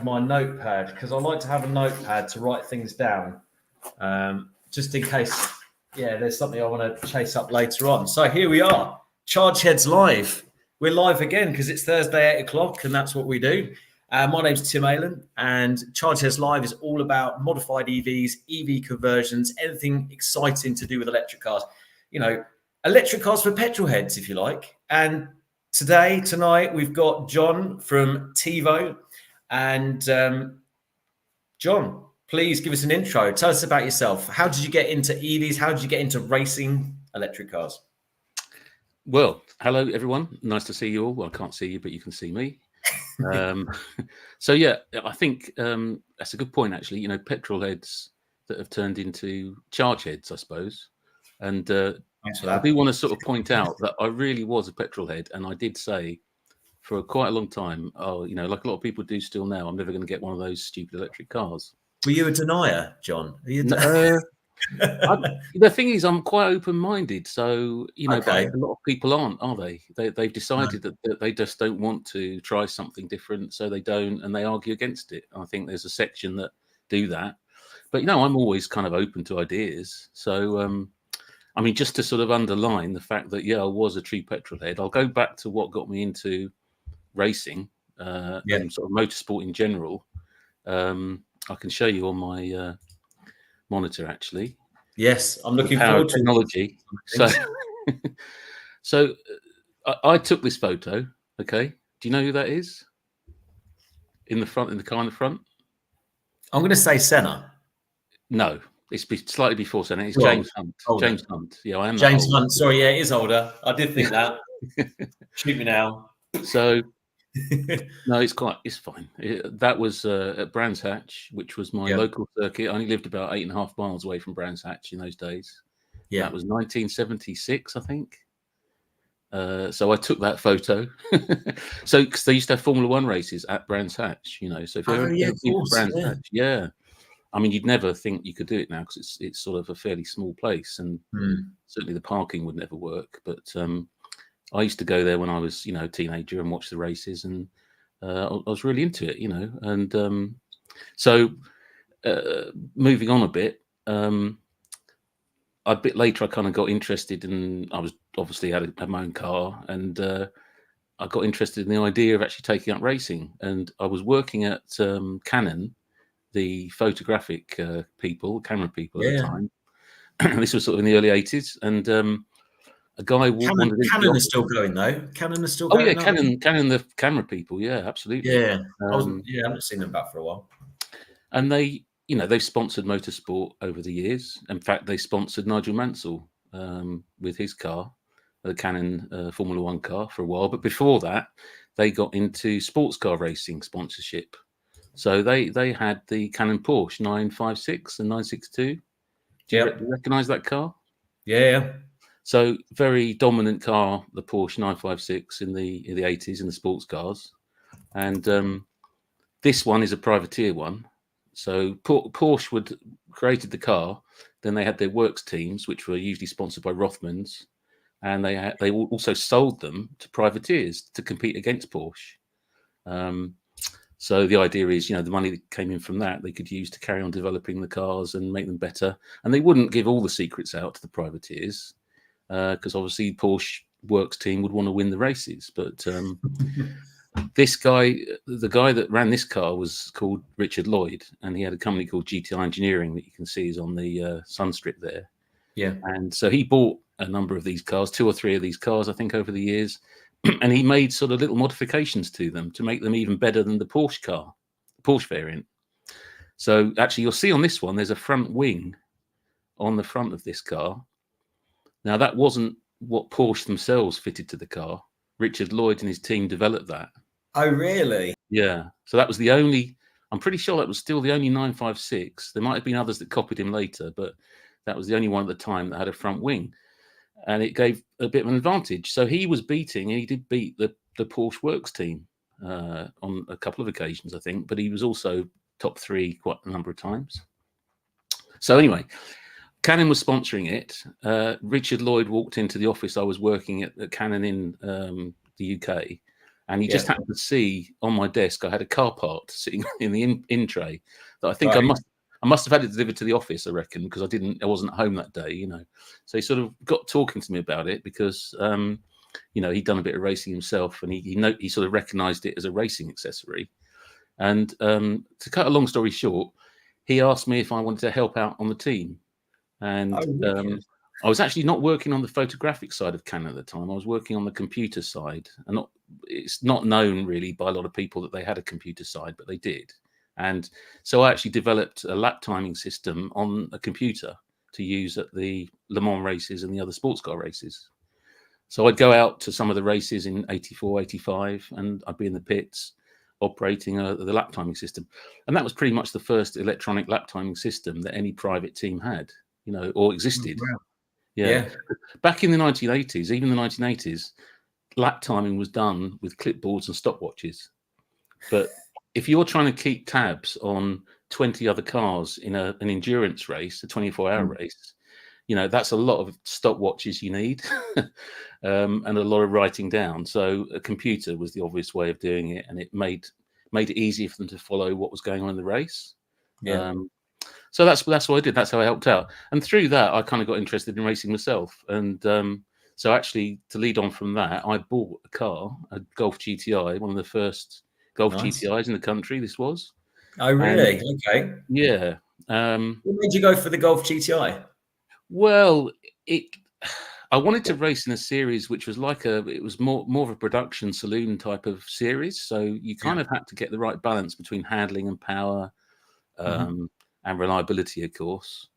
my notepad because I like to have a notepad to write things down, just in case. Yeah, there's something I want to chase up later on. So here we are, Chargeheads live. We're live again because it's Thursday, 8:00, and that's what we do. My name's Tim Aylan, and Chargeheads Live is all about modified EVs, EV conversions, anything exciting to do with electric cars. You know, electric cars for petrolheads, if you like. And tonight, we've got John from Tevo. And John, please give us an intro. Tell us about yourself. How did you get into EVs? How did you get into racing electric cars? Well, hello, everyone. Nice to see you all. Well, I can't see you, but you can see me. So, yeah, I think that's a good point, actually. You know, petrol heads that have turned into charge heads, I suppose. And I do want to sort of point out that I really was a petrol head. And I did say for quite a long time, oh, you know, like a lot of people do still now, I'm never going to get one of those stupid electric cars. Were you a denier, John? The thing is, I'm quite open-minded, so you know, but a lot of people aren't, are they? They've decided that they just don't want to try something different, so they don't, and they argue against it. I think there's a section that do that, but you know, I'm always kind of open to ideas. So, I mean, just to sort of underline the fact that I was a true petrol head. I'll go back to what got me into racing and sort of motorsport in general. I can show you on my monitor, actually. Yes, I'm looking forward to technology. So I took this photo. Okay, do you know who that is? In the front, in the car in the front. I'm going to say Senna. No, it's slightly before Senna. It's James Hunt. Older. James Hunt. Yeah, I am. James Hunt. Sorry, yeah, it is older. I did think that. Shoot me now. So. No, it's fine. That was at Brands Hatch, which was my local circuit. I only lived about 8.5 miles away from Brands Hatch in those days. Yeah, that was 1976, I think. So I took that photo. So because they used to have Formula One races at Brands Hatch, you know. So if you're Brands Hatch, I mean, you'd never think you could do it now because it's sort of a fairly small place, and certainly the parking would never work. But I used to go there when I was, you know, a teenager and watch the races, and I was really into it, you know. And so moving on a bit later, I kind of got interested in. I was obviously had my own car, and I got interested in the idea of actually taking up racing. And I was working at Canon, the photographic camera people at the time. This was sort of in the early 80s, and a guy wanted Canon is still going though. Canon is still going. Oh yeah, Canon, the camera people. Yeah, absolutely. Yeah, I haven't seen them back for a while. And they, you know, they've sponsored motorsport over the years. In fact, they sponsored Nigel Mansell with his car, the Canon Formula One car, for a while. But before that, they got into sports car racing sponsorship. So they had the Canon Porsche 956 and 962. Do you recognize that car? Yeah. So very dominant car, the Porsche 956 in the 80s in the sports cars, and this one is a privateer one. So Porsche created the car, then they had their works teams, which were usually sponsored by Rothmans, and they also sold them to privateers to compete against Porsche. So the idea is, you know, the money that came in from that they could use to carry on developing the cars and make them better, and they wouldn't give all the secrets out to the privateers. Because obviously Porsche works team would want to win the races, but this guy, the guy that ran this car, was called Richard Lloyd, and he had a company called GTI Engineering that you can see is on the Sunstrip there. Yeah, and so he bought a number of these cars, 2 or 3 of these cars, I think, over the years, and he made sort of little modifications to them to make them even better than the Porsche car, the Porsche variant. So actually, you'll see on this one, there's a front wing on the front of this car. Now, that wasn't what Porsche themselves fitted to the car. Richard Lloyd and his team developed that. Oh, really? Yeah. So that was the only, I'm pretty sure that was still the only 956. There might have been others that copied him later, but that was the only one at the time that had a front wing. And it gave a bit of an advantage. So he did beat the Porsche works team on a couple of occasions, I think, but he was also top 3 quite a number of times. So anyway, Canon was sponsoring it. Richard Lloyd walked into the office I was working at Canon in the UK, And he just happened to see on my desk I had a car part sitting in the in tray that I think I must have had it delivered to the office, I reckon, because I wasn't at home that day, you know. So he sort of got talking to me about it because you know, he'd done a bit of racing himself, and he sort of recognised it as a racing accessory. And to cut a long story short, he asked me if I wanted to help out on the team. And I was actually not working on the photographic side of Canon at the time. I was working on the computer side, and it's not known really by a lot of people that they had a computer side, but they did. And so I actually developed a lap timing system on a computer to use at the Le Mans races and the other sports car races. So I'd go out to some of the races in 84, 85, and I'd be in the pits operating the lap timing system. And that was pretty much the first electronic lap timing system that any private team had, you know, or existed. Oh, wow. Yeah. Back in the 1980s, even the 1980s, lap timing was done with clipboards and stopwatches. But if you're trying to keep tabs on 20 other cars in an endurance race, a 24-hour race, you know, that's a lot of stopwatches you need and a lot of writing down. So a computer was the obvious way of doing it, and it made it easier for them to follow what was going on in the race. So that's what I did. That's how I helped out. And through that, I kind of got interested in racing myself. And so actually, to lead on from that, I bought a car, a Golf GTI, one of the first Golf GTIs in the country. This was. Oh, really? Okay. Yeah. What made you go for the Golf GTI? Well, I wanted to race in a series which was it was more of a production saloon type of series. So you kind of had to get the right balance between handling and power and reliability, of course.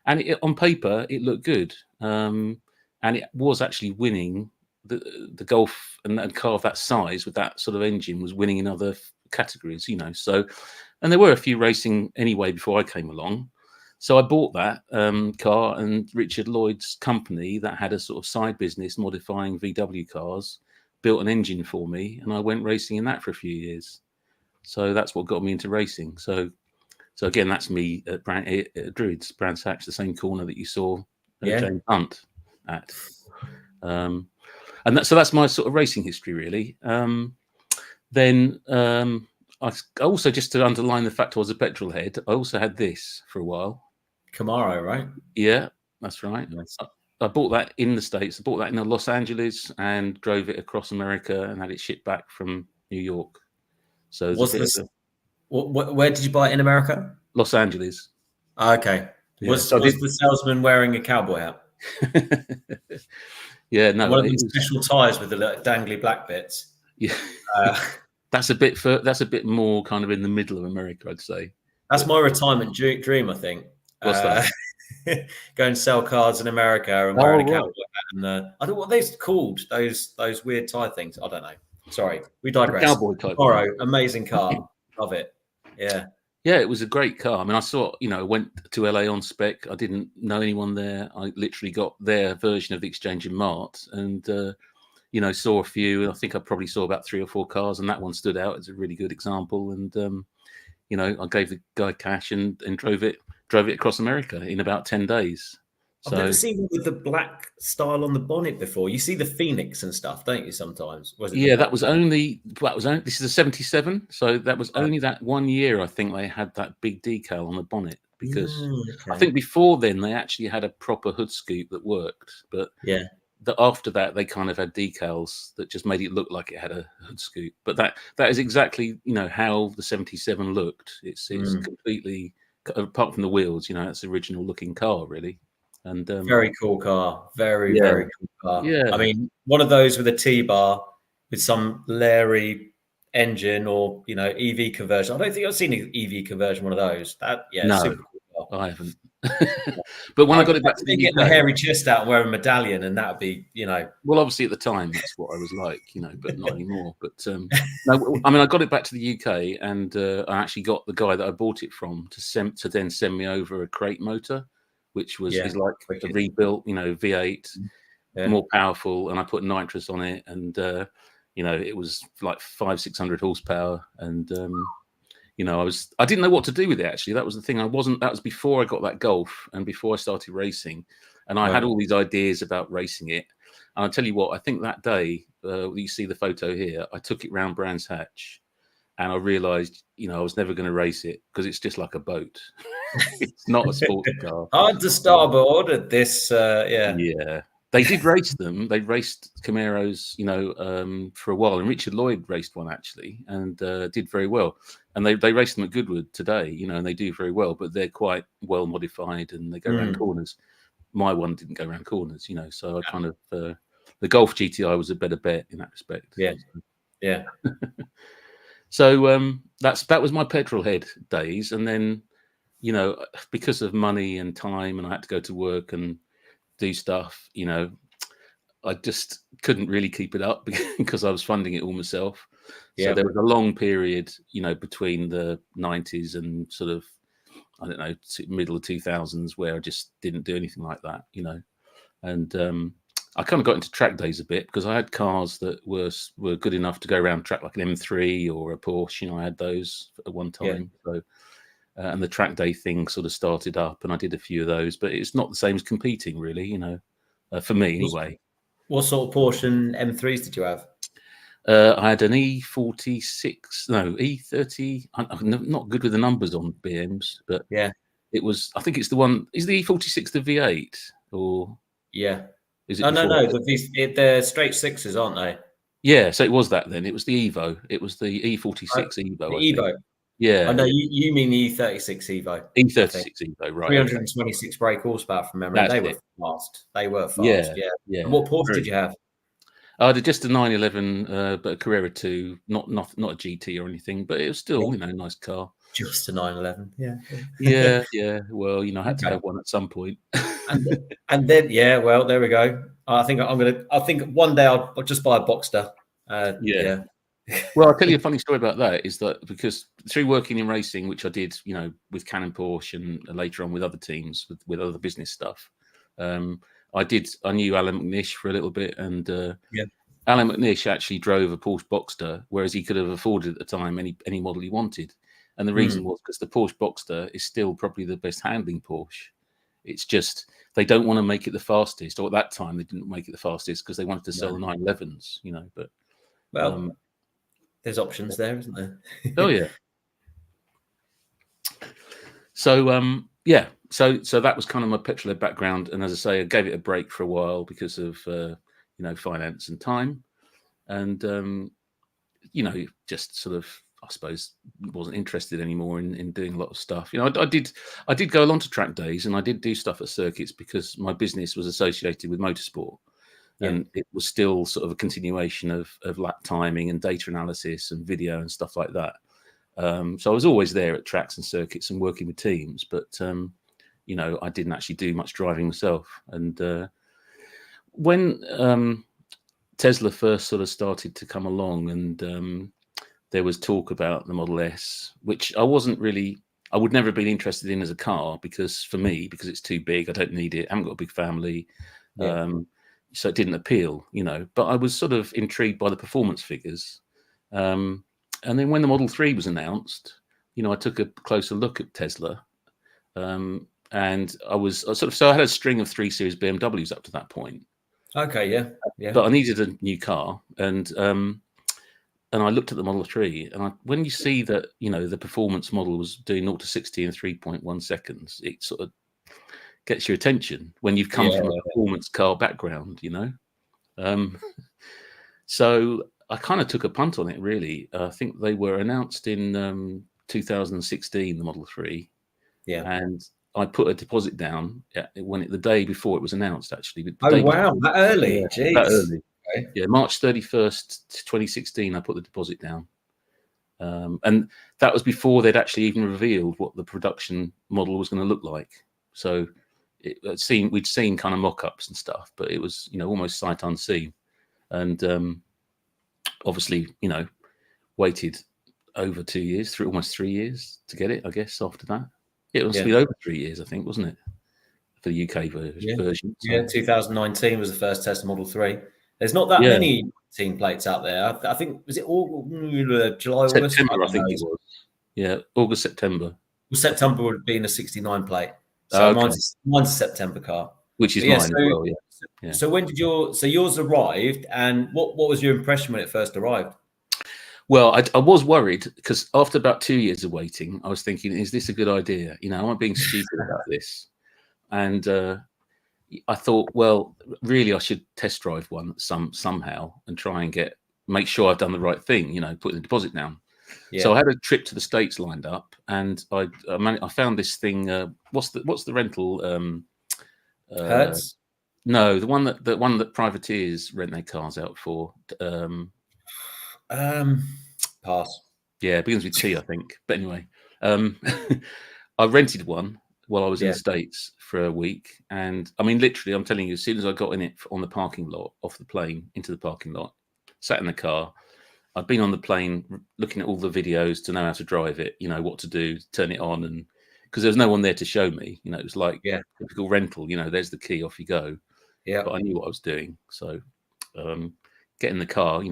And on paper, it looked good. And it was actually winning the Golf, and a car of that size with that sort of engine was winning in other categories, you know. So, and there were a few racing anyway before I came along. So I bought that car, and Richard Lloyd's company that had a sort of side business modifying VW cars built an engine for me, and I went racing in that for a few years. So that's what got me into racing. So again, that's me at Druids, Brands Hatch, the same corner that you saw James Hunt at. So that's my sort of racing history, really. Then I also, just to underline the fact I was a petrolhead, I also had this for a while. Camaro, right? Yeah, that's right. Nice. I bought that in the States. I bought that in Los Angeles and drove it across America and had it shipped back from New York. So where did you buy it in America? Los Angeles. Okay. Yeah. Was the salesman wearing a cowboy hat? Yeah, no. One of these special ties with the little dangly black bits. Yeah. That's a bit more kind of in the middle of America, I'd say. That's my retirement dream, I think. What's that? Go and sell cars in America and wearing a cowboy hat. And I don't know what they're called. Those weird tie things. I don't know. Sorry, we digress. Cowboy type. Amazing car. Love it. Yeah. Yeah, it was a great car. I mean, I went to LA on spec. I didn't know anyone there. I literally got their version of the Exchange in Mart, and saw a few. I think I probably saw about 3 or 4 cars, and that one stood out as a really good example. And I gave the guy cash and drove it across America in about 10 days. I've never seen one with the black style on the bonnet before. You see the Phoenix and stuff, don't you? Sometimes. That was only. This is a 77, so that was only that 1 year. I think they had that big decal on the bonnet, because I think before then they actually had a proper hood scoop that worked, but after that they kind of had decals that just made it look like it had a hood scoop. But that is exactly how the 77 looked. It's completely, apart from the wheels, it's the original looking car, really. And very cool car, very cool car. Yeah, I mean, one of those with a T-bar with some Larry engine or EV conversion. I don't think I've seen an EV conversion one of those. No, super cool car. I haven't. But when I got it back to the get the hairy chest out and wear a medallion, and that would be Well, obviously at the time that's what I was like, but not anymore. But no, I mean, I got it back to the UK, and I actually got the guy that I bought it from to then send me over a crate motor, which was is like a rebuilt, V8, more powerful, and I put nitrous on it, and it was like 500-600 horsepower, and I didn't know what to do with it. Actually, that was the thing. That was before I got that Golf and before I started racing, and I had all these ideas about racing it. I'll tell you what, I think that day, you see the photo here, I took it round Brands Hatch, and I realised, I was never going to race it because it's just like a boat. It's not a sports car. Hard to starboard at this. Yeah. They did race them. They raced Camaros, for a while. And Richard Lloyd raced one actually, and did very well. And they raced them at Goodwood today, and they do very well. But they're quite well modified, and they go around corners. My one didn't go around corners, So I kind of the Golf GTI was a better bet in that respect. Yeah. So that was my petrolhead days, and then because of money and time, and I had to go to work and do stuff, I just couldn't really keep it up because I was funding it all myself. So there was a long period, between the 90s and sort of, I don't know, middle of 2000s where I just didn't do anything like that, and I kind of got into track days a bit because I had cars that were good enough to go around track, like an M3 or a Porsche. I had those at one time. So, and the track day thing sort of started up, and I did a few of those. But it's not the same as competing, really. For me anyway. What sort of Porsche and M3s did you have? I had an E30. I'm not good with the numbers on BMs, but it was. I think it's the one. Is the E46 the V8 or? Yeah. Is it no. They're straight sixes, aren't they? Yeah, so it was that then. It was the Evo. It was the E46 Evo. The Evo. Yeah. I know you mean the E36 Evo. E36 Evo, right? 326 brake horsepower from memory. They were fast. Yeah. And what Porsche did you have? I had just a 911, but a Carrera 2, not a GT or anything, but it was still, a nice car. Just a 911. Yeah. Well, I had to have one at some point. and then, well, there we go. I think one day I'll just buy a Boxster. Well, I'll tell you a funny story about that is that because through working in racing, which I did, with Canon Porsche and later on with other teams, with other business stuff, I knew Alan McNish for a little bit, and Alan McNish actually drove a Porsche Boxster, whereas he could have afforded at the time any model he wanted. And the reason was because the Porsche Boxster is still probably the best handling Porsche. It's just they don't want to make it the fastest, or at that time they didn't make it the fastest because they wanted to sell the 911s, But there's options there, isn't there? Oh yeah. So so that was kind of my petrolhead background, and as I say, I gave it a break for a while because of finance and time, and just sort of, I suppose, wasn't interested anymore in doing a lot of stuff. I did go along to track days, and I did do stuff at circuits because my business was associated with motorsport, and it was still sort of a continuation of lap timing and data analysis and video and stuff like that. So I was always there at tracks and circuits and working with teams, but I didn't actually do much driving myself. And when Tesla first sort of started to come along, and there was talk about the Model S, which I would never have been interested in as a car because it's too big. I don't need it. I haven't got a big family. So it didn't appeal, but I was sort of intrigued by the performance figures. And then when the Model 3 was announced, I took a closer look at Tesla. And I had a string of 3 Series BMWs up to that point. Okay, yeah. But I needed a new car, and I looked at the Model 3, and when you see that, the performance model was doing 0 to 60 in 3.1 seconds, it sort of gets your attention when you've come from a performance car background, So I kind of took a punt on it, really. I think they were announced in 2016, the Model 3. Yeah. And I put a deposit down the day before it was announced, actually. That early? Jeez. That early. Okay. Yeah, March 31st, 2016, I put the deposit down. And that was before they'd actually even revealed what the production model was going to look like. So we'd seen kind of mock-ups and stuff, but it was, almost sight unseen. And obviously, waited over 2 years, almost 3 years to get it, I guess, after that. It must be over 3 years, I think, wasn't it? For the UK version. So. 2019 was the first Tesla Model 3. There's not that many team plates out there. I think, was it July, August? September, I think it was. Yeah, August, September. Well, September would have been a 69 plate. So mine's a September car. which is mine as well. Yeah. So when did yours arrived, and what was your impression when it first arrived? Well, I was worried because after about 2 years of waiting, I was thinking, is this a good idea? Am I being stupid about this? And I thought, well, really, I should test drive one somehow and try and make sure I've done the right thing. Put the deposit down. Yeah. So I had a trip to the States lined up, and I found this thing. What's the rental? Hertz? No, the one that privateers rent their cars out for. Pass. Yeah, it begins with T, I think. But anyway, I rented one while I was in the States for a week. And I mean, literally, I'm telling you, as soon as I got in it on the parking lot, off the plane into the parking lot, sat in the car, I'd been on the plane looking at all the videos to know how to drive it, what to do, turn it on. And because there was no one there to show me, it was like typical rental, there's the key, off you go. Yeah. But I knew what I was doing. So get in the car,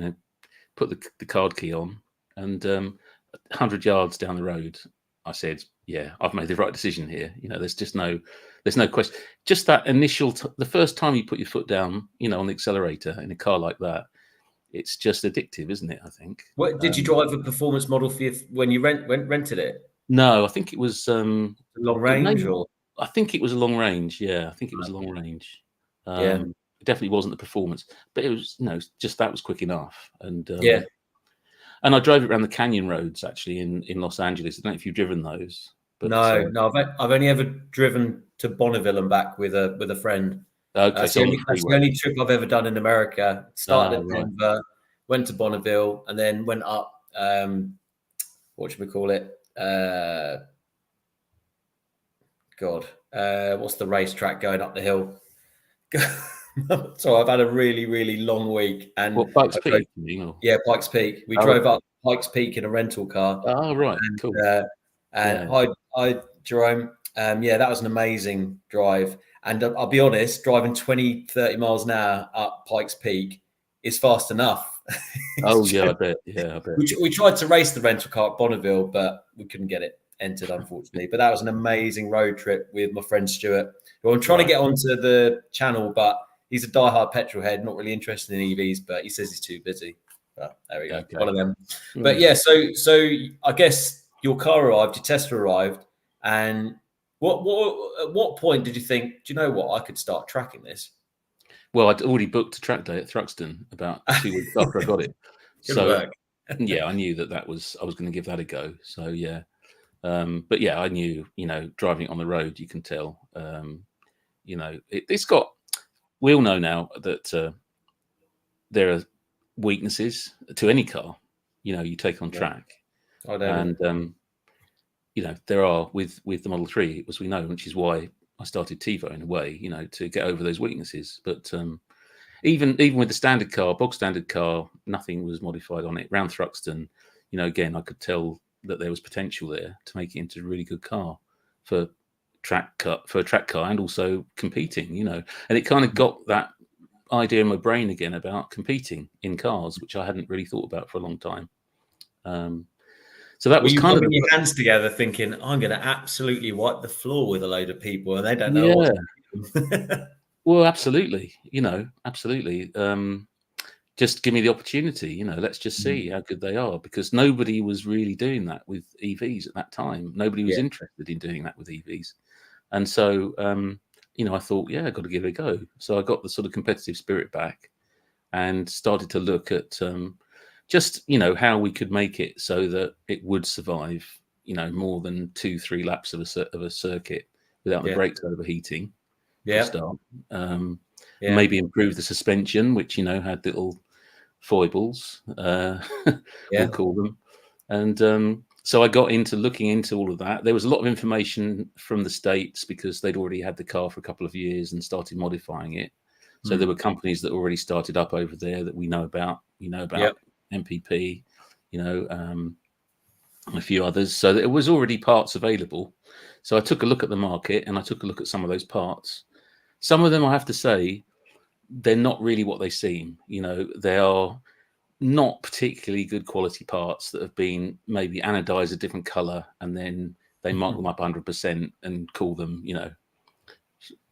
put the card key on, and 100 yards down the road, I said, yeah, I've made the right decision here. There's no question. Just that initial, the first time you put your foot down, on the accelerator in a car like that, it's just addictive, isn't it? I think. What did you drive a performance model for when you rented it? No, I think it was long range, I think it was a long range. Yeah, I think it was a long range. It definitely wasn't the performance, but it was, just that was quick enough. And and I drove it around the canyon roads actually in Los Angeles. I don't know if you've driven those. But, no, I've only ever driven to Bonneville and back with a friend. Okay, that's the only trip I've ever done in America. Started at Denver, went to Bonneville, and then went up. What should we call it? What's the racetrack going up the hill? So I've had a really, really long week. And Pikes Peak? Yeah, Pikes Peak. We drove up Pikes Peak in a rental car. Oh, right, cool. Hi, Jerome. That was an amazing drive. And I'll be honest, driving 20, 30 miles an hour up Pikes Peak is fast enough. I bet. Yeah, I bet. We tried to race the rental car at Bonneville, but we couldn't get it entered, unfortunately. But that was an amazing road trip with my friend Stuart, who I'm trying to get onto the channel, but he's a diehard petrolhead, not really interested in EVs, but he says he's too busy. But there we go, one of them. But yeah, so I guess your car arrived, your Tesla arrived, and at what point did you think, do you know what, I could start tracking this? Well, I'd already booked a track day at Thruxton about 2 weeks after I got it. So yeah, I knew I was going to give that a go. So yeah, but yeah, I knew, driving it on the road, you can tell, it's got. We all know now that there are weaknesses to any car, you take on track, and there are with the Model 3, as we know, which is why I started Tevo in a way, to get over those weaknesses. But even with the standard car, bog standard car, nothing was modified on it. Round Thruxton, again, I could tell that there was potential there to make it into a really good car for a track car, and also competing, and it kind of got that idea in my brain again about competing in cars, which I hadn't really thought about for a long time. So that was kind of your hands together, thinking, I'm going to absolutely wipe the floor with a load of people, and they don't know what to do. Well, absolutely, absolutely. Just give me the opportunity, let's just see how good they are, because nobody was really doing that with EVs at that time. Nobody was interested in doing that with EVs. And so, I thought, I've got to give it a go. So I got the sort of competitive spirit back and started to look at just, how we could make it so that it would survive, more than 2-3 laps of a circuit without the brakes overheating. Start. Maybe improve the suspension, which, had little foibles, we'll call them. And so I got into looking into all of that. There was a lot of information from the States because they'd already had the car for a couple of years and started modifying it. So there were companies that already started up over there that we know about. MPP, a few others. So there was already parts available. So I took a look at the market and I took a look at some of those parts. Some of them, I have to say, they're not really what they seem. They are not particularly good quality parts that have been maybe anodized a different color, and then they mark them up 100% and call them,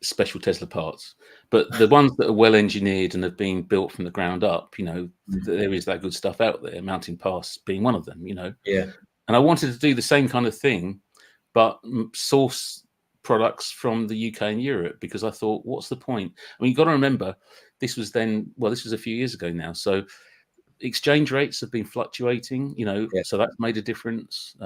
special Tesla parts. But the ones that are well engineered and have been built from the ground up, there is that good stuff out there. Mountain Pass being one of them, Yeah. And I wanted to do the same kind of thing, but source products from the UK and Europe, because I thought, what's the point? I mean, you've got to remember, this was a few years ago now. So exchange rates have been fluctuating, so that's made a difference.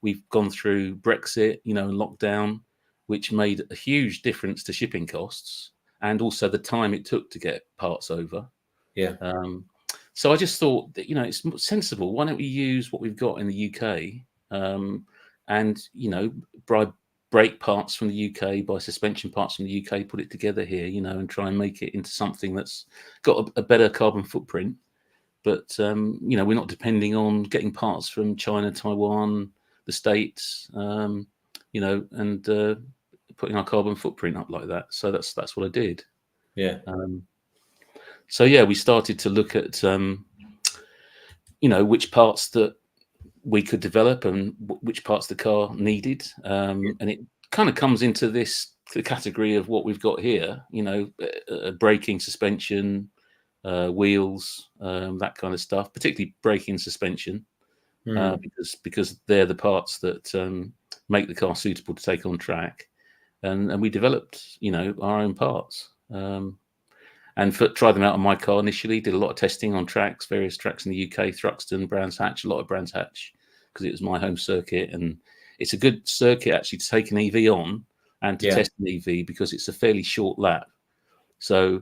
We've gone through Brexit, lockdown, which made a huge difference to shipping costs and also the time it took to get parts over. Yeah. So I just thought that, it's sensible. Why don't we use what we've got in the UK and, buy brake parts from the UK, buy suspension parts from the UK, put it together here, and try and make it into something that's got a better carbon footprint. But, we're not depending on getting parts from China, Taiwan, the States, and putting our carbon footprint up like that. So that's what I did. Yeah. We started to look at, which parts that we could develop and which parts the car needed. And it kind of comes into the category of what we've got here, braking, suspension, wheels, that kind of stuff, particularly braking, suspension, because they're the parts that make the car suitable to take on track. And we developed, our own parts. And tried them out on my car initially, did a lot of testing on various tracks in the UK, Thruxton, Brands Hatch, a lot of Brands Hatch, because it was my home circuit. And it's a good circuit actually to take an EV on and to test an EV, because it's a fairly short lap. So,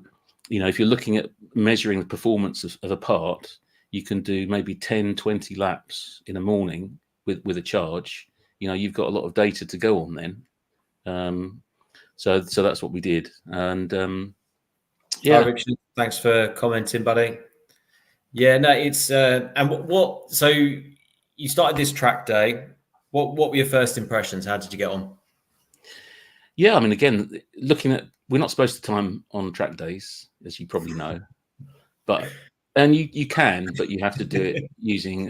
if you're looking at measuring the performance of a part, you can do maybe 10, 20 laps in a morning with a charge. You've got a lot of data to go on then. So that's what we did. And Hi, Richard. Thanks for commenting, buddy. Yeah, no, it's and what? So you started this track day. What were your first impressions? How did you get on? Yeah, I mean, again, we're not supposed to time on track days, as you probably know, and you can, but you have to do it using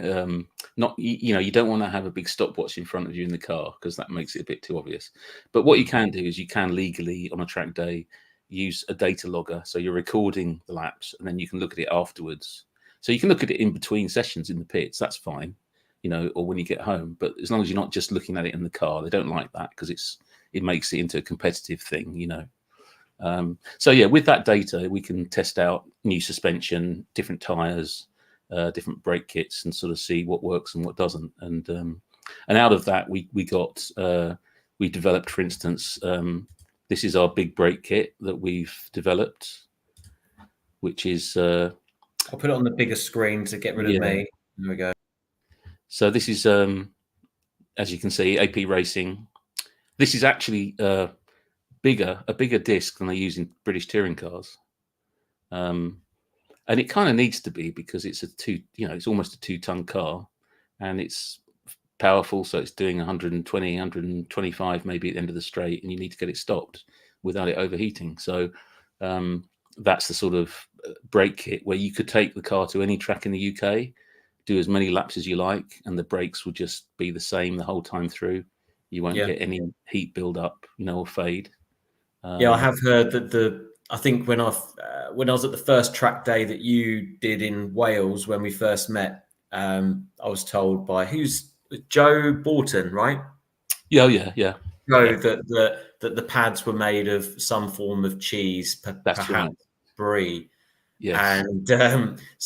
you don't want to have a big stopwatch in front of you in the car, because that makes it a bit too obvious. But what you can do is you can legally on a track day use a data logger, so you're recording the laps and then you can look at it afterwards. So you can look at it in between sessions in the pits, that's fine, or when you get home. But as long as you're not just looking at it in the car, they don't like that, because it makes it into a competitive thing, with that data we can test out new suspension, different tires, different brake kits, and sort of see what works and what doesn't. And out of that we developed, for instance, this is our big brake kit that we've developed, which is I'll put it on the bigger screen to get rid of me. There we go. So this is as you can see, AP Racing. This is actually a bigger disc than they use in British touring cars. And it kind of needs to be, because it's it's almost a 2-ton car, and it's powerful, so it's doing 120, 125 maybe at the end of the straight, and you need to get it stopped without it overheating. So that's the sort of brake kit where you could take the car to any track in the UK, do as many laps as you like, and the brakes will just be the same the whole time through. You won't get any heat build up, or fade. I have heard that I think when I was at the first track day that you did in Wales when we first met, I was told by Joe Borton, right? Yeah. Joe, that the pads were made of some form of cheese, perhaps right. brie. Yes. And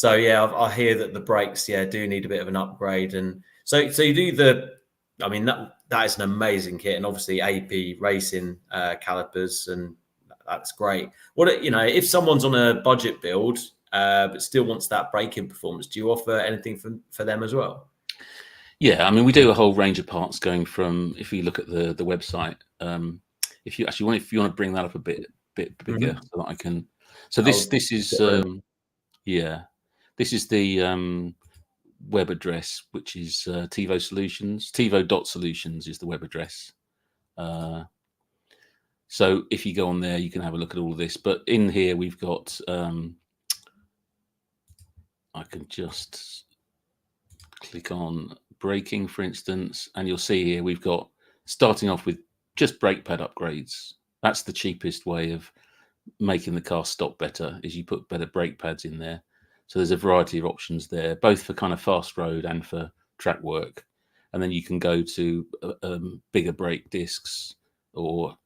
I hear that the brakes, do need a bit of an upgrade. And so you do that is an amazing kit, and obviously AP Racing calipers, and that's great. If someone's on a budget build but still wants that braking performance, do you offer anything for them as well? Yeah, I mean, we do a whole range of parts, going from, if you look at the website, if you want to bring that up a bit bigger, so that I can. So this is this is the web address, which is Tevo Solutions. Tevo.solutions is the web address. So if you go on there, you can have a look at all of this. But in here, we've got. I can just click on braking, for instance, and you'll see here we've got, starting off with just brake pad upgrades. That's the cheapest way of making the car stop better, is you put better brake pads in there. So there's a variety of options there, both for kind of fast road and for track work. And then you can go to bigger brake discs, or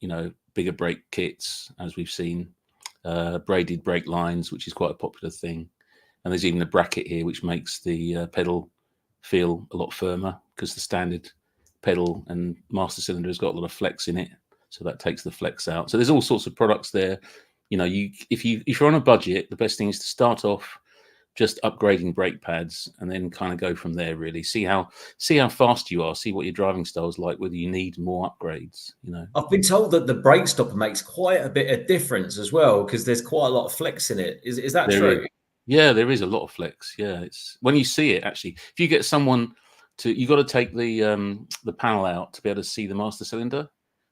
bigger brake kits, as we've seen, braided brake lines, which is quite a popular thing. And there's even a bracket here which makes the pedal feel a lot firmer, because the standard pedal and master cylinder has got a lot of flex in it, so that takes the flex out. So there's all sorts of products there. If you're on a budget, the best thing is to start off just upgrading brake pads, and then kind of go from there. Really see how fast you are, see what your driving style is like, whether you need more upgrades. I've been told that the brake stopper makes quite a bit of difference as well, because there's quite a lot of flex in it. Is that true? Yeah, there is a lot of flex. Yeah, it's when you see it, actually. If you get someone you got to take the panel out to be able to see the master cylinder.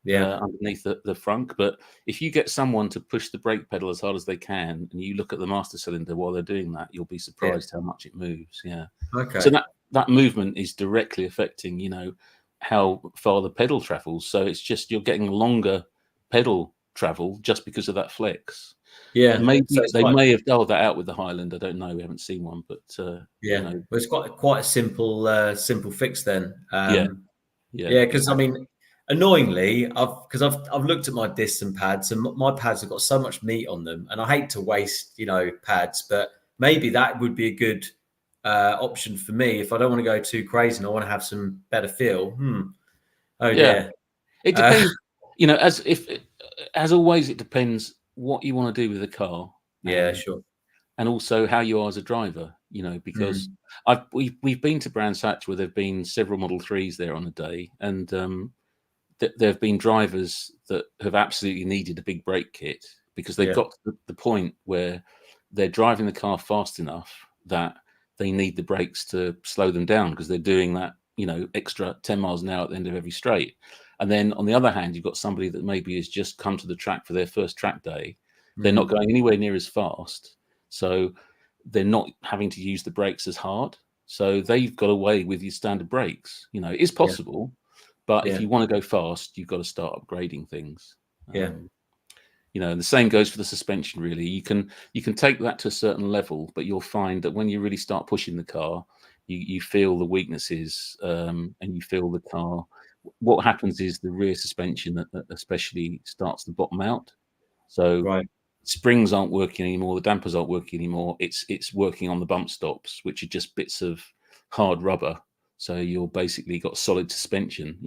Underneath the frunk. But if you get someone to push the brake pedal as hard as they can, and you look at the master cylinder while they're doing that, you'll be surprised how much it moves. Yeah. Okay. So that movement is directly affecting, how far the pedal travels. So it's just, you're getting longer pedal travel just because of that flex. Yeah. Maybe they may have dulled that out with the Highland. I don't know. We haven't seen one, but well, it's quite a simple fix then. Yeah. Because I mean, annoyingly, I've looked at my discs and pads, and my pads have got so much meat on them, and I hate to waste pads, but maybe that would be a good option for me if I don't want to go too crazy and I want to have some better feel. It depends. As always, it depends what you want to do with the car. Sure. And also how you are as a driver. Because we've been to Brands Hatch where there've been several Model 3s there on a day, and there have been drivers that have absolutely needed a big brake kit, because they've got to the point where they're driving the car fast enough that they need the brakes to slow them down, because they're doing that extra 10 miles an hour at the end of every straight. And then on the other hand, you've got somebody that maybe has just come to the track for their first track day. They're not going anywhere near as fast, so they're not having to use the brakes as hard. So they've got away with your standard brakes. It is possible, but if you want to go fast, you've got to start upgrading things. And the same goes for the suspension. Really, you can take that to a certain level, but you'll find that when you really start pushing the car, you feel the weaknesses, and you feel the car. What happens is the rear suspension that especially starts to bottom out. So springs aren't working anymore, the dampers aren't working anymore. It's working on the bump stops, which are just bits of hard rubber. So you're basically got solid suspension,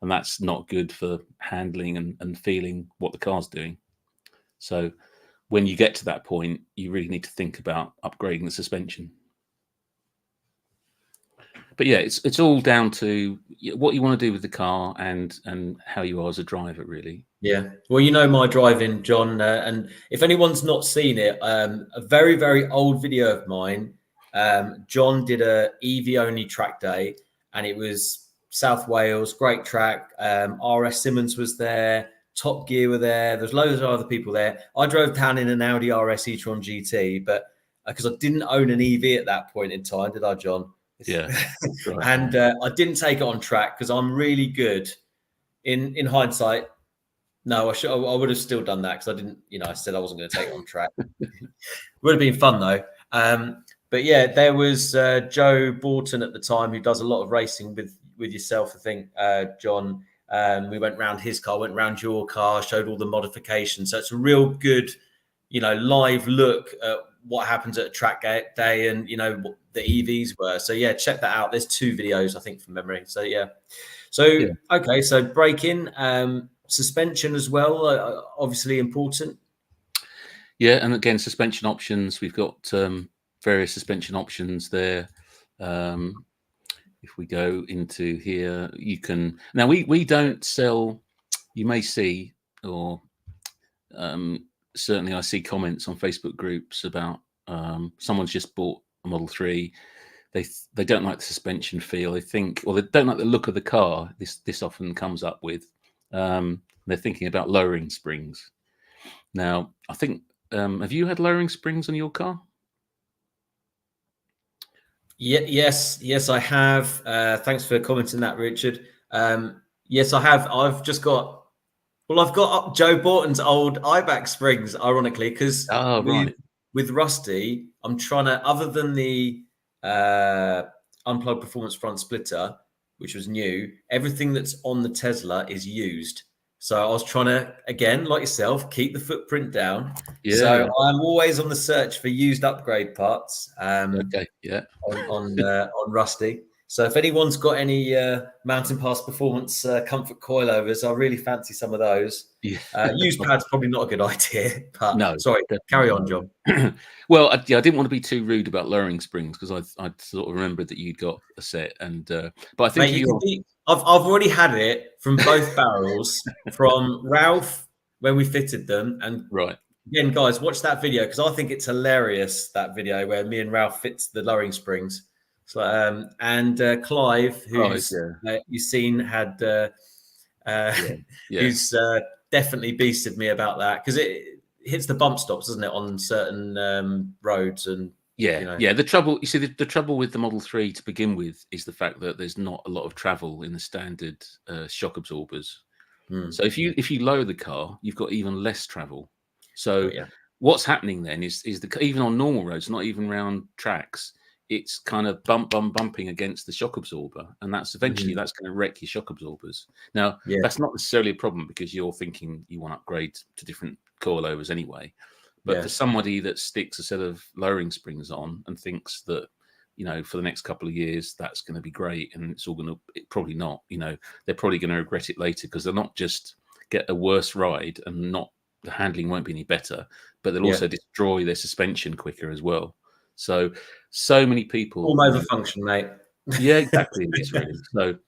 and that's not good for handling and feeling what the car's doing. So when you get to that point, you really need to think about upgrading the suspension. But yeah, it's all down to what you want to do with the car and how you are as a driver, really. Yeah. Well, my driving, John, and if anyone's not seen it, a very, very old video of mine, John did a EV only track day, and it was South Wales, great track. RS Simmons was there, Top Gear were there. There's loads of other people there. I drove down in an Audi RS e-tron GT, but because I didn't own an EV at that point in time, did I, John? Yeah. Right. And I didn't take it on track because I'm really good. In hindsight, no, I would have still done that, because I didn't. I said I wasn't going to take it on track. Would have been fun though. But yeah, there was Joe Borton at the time, who does a lot of racing with yourself, I think, John. We went round his car, went round your car, showed all the modifications. So it's a real good, live look at what happens at a track day, and what the EVs were. So yeah, check that out. There's 2 videos, I think, from memory. So yeah. Okay, so braking, suspension as well, obviously important. Yeah, and again, suspension options. We've got various suspension options there. If we go into here, you can now we don't sell. You may see, or certainly I see comments on Facebook groups about someone's just bought a Model 3. They don't like the suspension feel. They think, or they don't like the look of the car. This often comes up with. They're thinking about lowering springs. Now, I think, have you had lowering springs on your car? Yes, I have. Thanks for commenting that, Richard. Yes, I have. I've just got Well, I've got Joe Borton's old IBAC springs, ironically, because right. with Rusty, I'm trying to, other than the unplugged performance front splitter, which was new, everything that's on the Tesla is used. So I was trying to, again, like yourself, keep the footprint down. Yeah, so yeah. I'm always on the search for used upgrade parts. Okay, yeah. On Rusty. So if anyone's got any Mountain Pass Performance comfort coilovers, I really fancy some of those. Yeah. Used pad's probably not a good idea, but No, sorry, carry on, John. Well, I didn't want to be too rude about lowering springs because I sort of remembered that you'd got a set, and but I think Mate, I've already had it from both barrels from Ralph when we fitted them, and right. Again, guys, watch that video because I think it's hilarious, that video where me and Ralph fits the lowering springs. So, and Clive, who's you've seen had, who's definitely beasted me about that because it hits the bump stops, doesn't it, on certain roads and The trouble, you see, the trouble with the Model 3 to begin with is the fact that there's not a lot of travel in the standard shock absorbers. So if you lower the car, you've got even less travel. So what's happening then is even on normal roads, not even round tracks, it's kind of bumping against the shock absorber, and that's eventually that's going to wreck your shock absorbers. Now that's not necessarily a problem because you're thinking you want to upgrade to different coilovers anyway. But for somebody that sticks a set of lowering springs on and thinks that, for the next couple of years, that's going to be great, and it's all going to, probably not, they're probably going to regret it later because they'll not just get a worse ride and the handling won't be any better, but they'll also destroy their suspension quicker as well. So many people. All overfunction, mate. Yeah, exactly. It is really. So,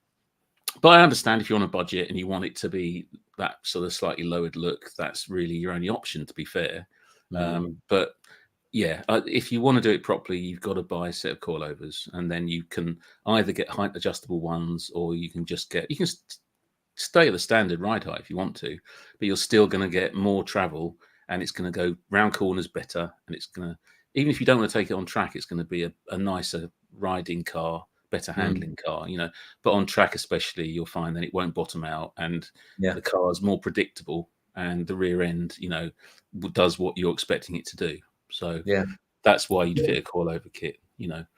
but I understand if you're on a budget and you want it to be that sort of slightly lowered look, that's really your only option, to be fair. But if you want to do it properly, you've got to buy a set of coilovers, and then you can either get height adjustable ones, or you can just stay at the standard ride height if you want to, but you're still going to get more travel, and it's going to go round corners better, and it's going to, even if you don't want to take it on track, it's going to be a nicer riding car, better handling car, but on track especially, you'll find that it won't bottom out, and the car is more predictable, and the rear end, does what you're expecting it to do. So that's why you'd fit a coilover kit,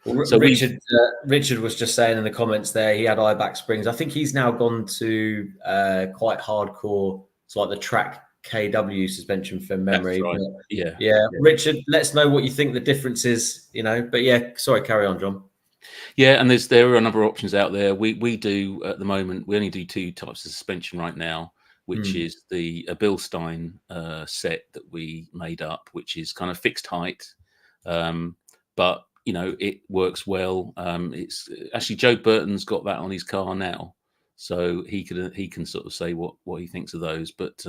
Well, so Richard was just saying in the comments there, he had IBAC springs. I think he's now gone to quite hardcore. It's like the track KW suspension from memory. Right. But Richard, let us know what you think the difference is, but sorry, carry on, John. Yeah, and there are a number of options out there. We do at the moment, we only do two types of suspension right now, which is the Bilstein set that we made up, which is kind of fixed height, but it works well. It's actually Joe Burton's got that on his car now, so he can sort of say what he thinks of those. But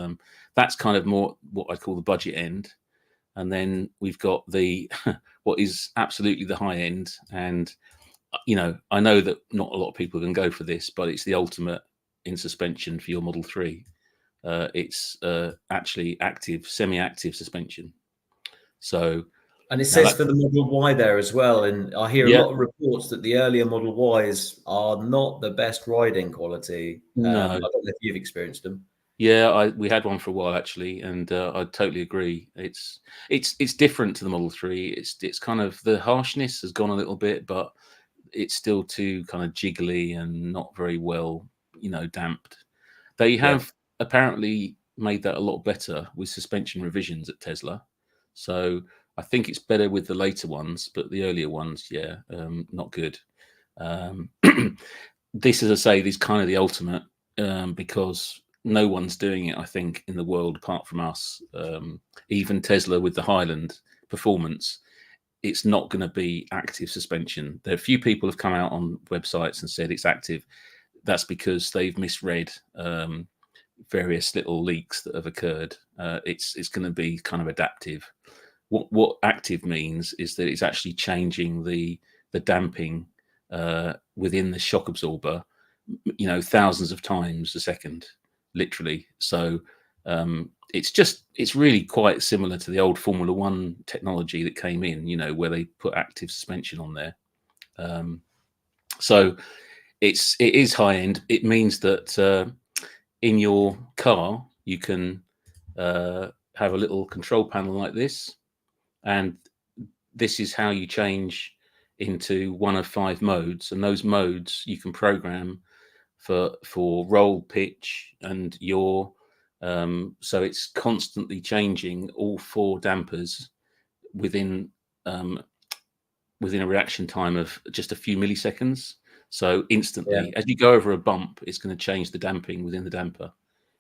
that's kind of more what I call the budget end, and then we've got the what is absolutely the high end. And I know that not a lot of people can go for this, but it's the ultimate in suspension for your Model 3. It's actually semi-active suspension. So, and it says for the Model Y there as well. And I hear a lot of reports that the earlier Model Ys are not the best riding quality. No. I don't know if you've experienced them. Yeah, we had one for a while actually, and I totally agree. It's different to the Model 3. It's kind of, the harshness has gone a little bit, but it's still too kind of jiggly and not very well, damped. They have apparently made that a lot better with suspension revisions at Tesla. So I think it's better with the later ones, but the earlier ones, not good. This, as I say, is kind of the ultimate, because no one's doing it, I think, in the world apart from us. Even Tesla with the Highland Performance, it's not going to be active suspension. There are a few people have come out on websites and said it's active. That's because they've misread various little leaks that have occurred. It's going to be kind of adaptive. What active means is that it's actually changing the damping within the shock absorber, thousands of times a second, literally. So it's really quite similar to the old Formula One technology that came in, where they put active suspension on there. So it is high end. It means that in your car, you can have a little control panel like this, and this is how you change into one of 5 modes, and those modes you can program for roll, pitch, and yaw. So it's constantly changing all 4 dampers within a reaction time of just a few milliseconds. So instantly, as you go over a bump, it's going to change the damping within the damper.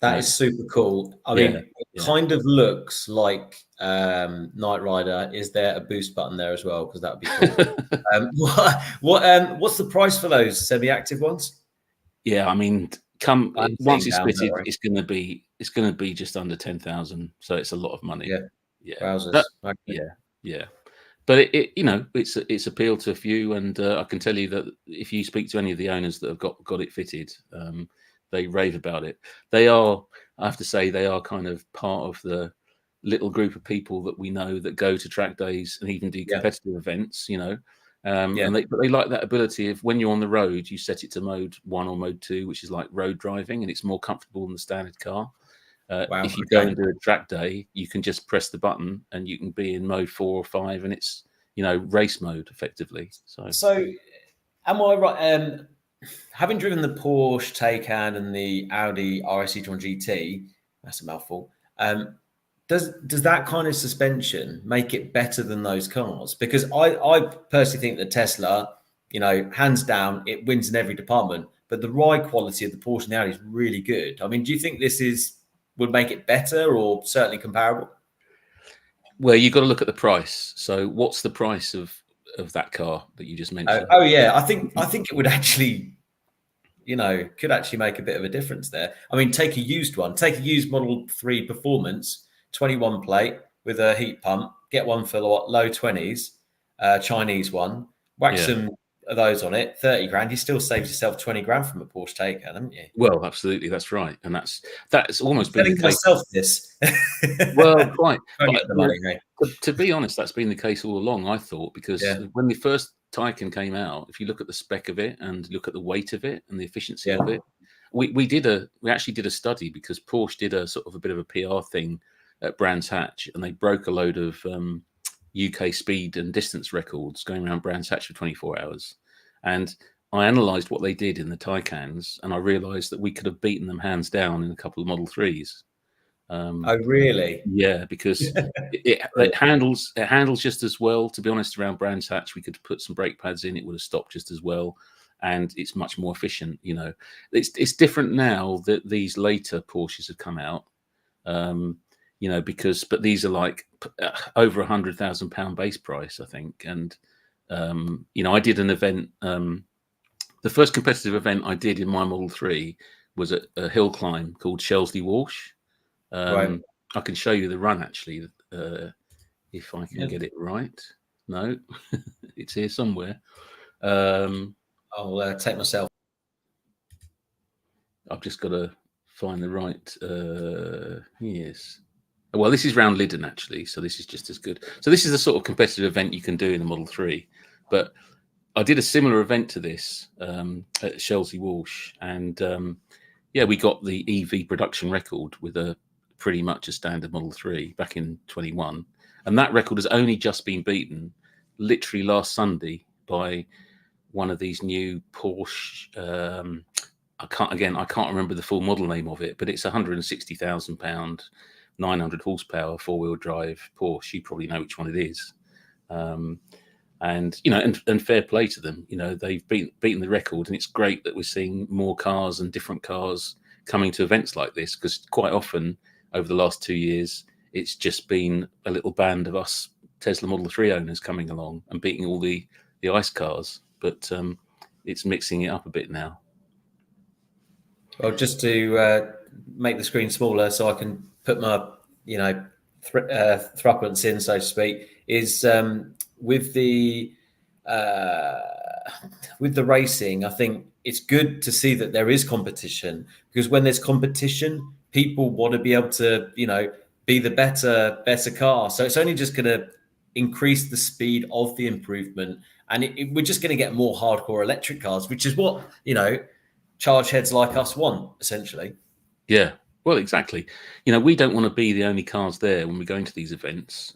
That is super cool. I mean, it kind of looks like Knight Rider. Is there a boost button there as well? Because that would be cool. What's the price for those semi-active ones? Yeah, I mean, once it's fitted, it's going to be just under 10,000. So it's a lot of money. Yeah. Yeah. But it's appealed to a few, and I can tell you that if you speak to any of the owners that have got it fitted, they rave about it. I have to say, they are kind of part of the little group of people that we know that go to track days and even do competitive events, and they like that ability of when you're on the road, you set it to mode 1 or mode 2, which is like road driving, and it's more comfortable than the standard car. If you go and do a track day, you can just press the button and you can be in mode 4 or 5, and it's race mode effectively. So am I right? Having driven the Porsche Taycan and the Audi RS-e-tron GT, that's a mouthful. Does that kind of suspension make it better than those cars? Because I personally think that Tesla, hands down, it wins in every department. But the ride quality of the Porsche and the Audi is really good. I mean, do you think this would make it better or certainly comparable? Well, you've got to look at the price. So what's the price of that car that you just mentioned? Oh yeah, I think it would actually, could actually make a bit of a difference there. I mean, take a used Model 3 Performance, 21 plate with a heat pump, get one for low 20s, Chinese one, whack some of those on it, 30 grand, you still saved yourself 20 grand from a Porsche Taycan, haven't you? Well, absolutely, that's right, and that's almost been telling myself this. Well, quite. To be honest, that's been the case all along, I thought, because when the first Taycan came out, if you look at the spec of it and look at the weight of it and the efficiency of it, we actually did a study, because Porsche did a sort of a bit of a PR thing at Brands Hatch, and they broke a load of UK speed and distance records going around Brands Hatch for 24 hours. And I analysed what they did in the Taycans, and I realised that we could have beaten them hands down in a couple of Model 3s. Oh, really? Yeah, because it handles just as well. To be honest, around Brands Hatch, we could put some brake pads in; it would have stopped just as well, and it's much more efficient. It's different now that these later Porsches have come out. But these are like over £100,000 base price, I think. And I did an event. The first competitive event I did in my Model 3 was a hill climb called Shelsley Walsh. Right. I can show you the run, actually, if I can get it right. No, it's here somewhere. I'll take myself. I've just got to find the right. Yes. Well, this is round Lyddon, actually, so this is just as good. So this is the sort of competitive event you can do in the Model 3. But I did a similar event to this at Shelsley Walsh, and we got the EV production record with pretty much a standard Model 3 back in 21. And that record has only just been beaten literally last Sunday by one of these new Porsche. I can't remember the full model name of it, but it's £160,000, 900 horsepower, 4-wheel drive Porsche. You probably know which one it is. And fair play to them. They've beaten the record, and it's great that we're seeing more cars and different cars coming to events like this, because quite often over the last 2 years, it's just been a little band of us Tesla Model 3 owners coming along and beating all the ICE cars. But it's mixing it up a bit now. Well, just to make the screen smaller so I can put my, thruppence in, so to speak, is with the racing, I think it's good to see that there is competition, because when there's competition, people want to be able to, be the better car. So it's only just going to increase the speed of the improvement, and we're just going to get more hardcore electric cars, which is what Chargeheads like us want, essentially. Yeah, Well, exactly. We don't want to be the only cars there when we go into these events.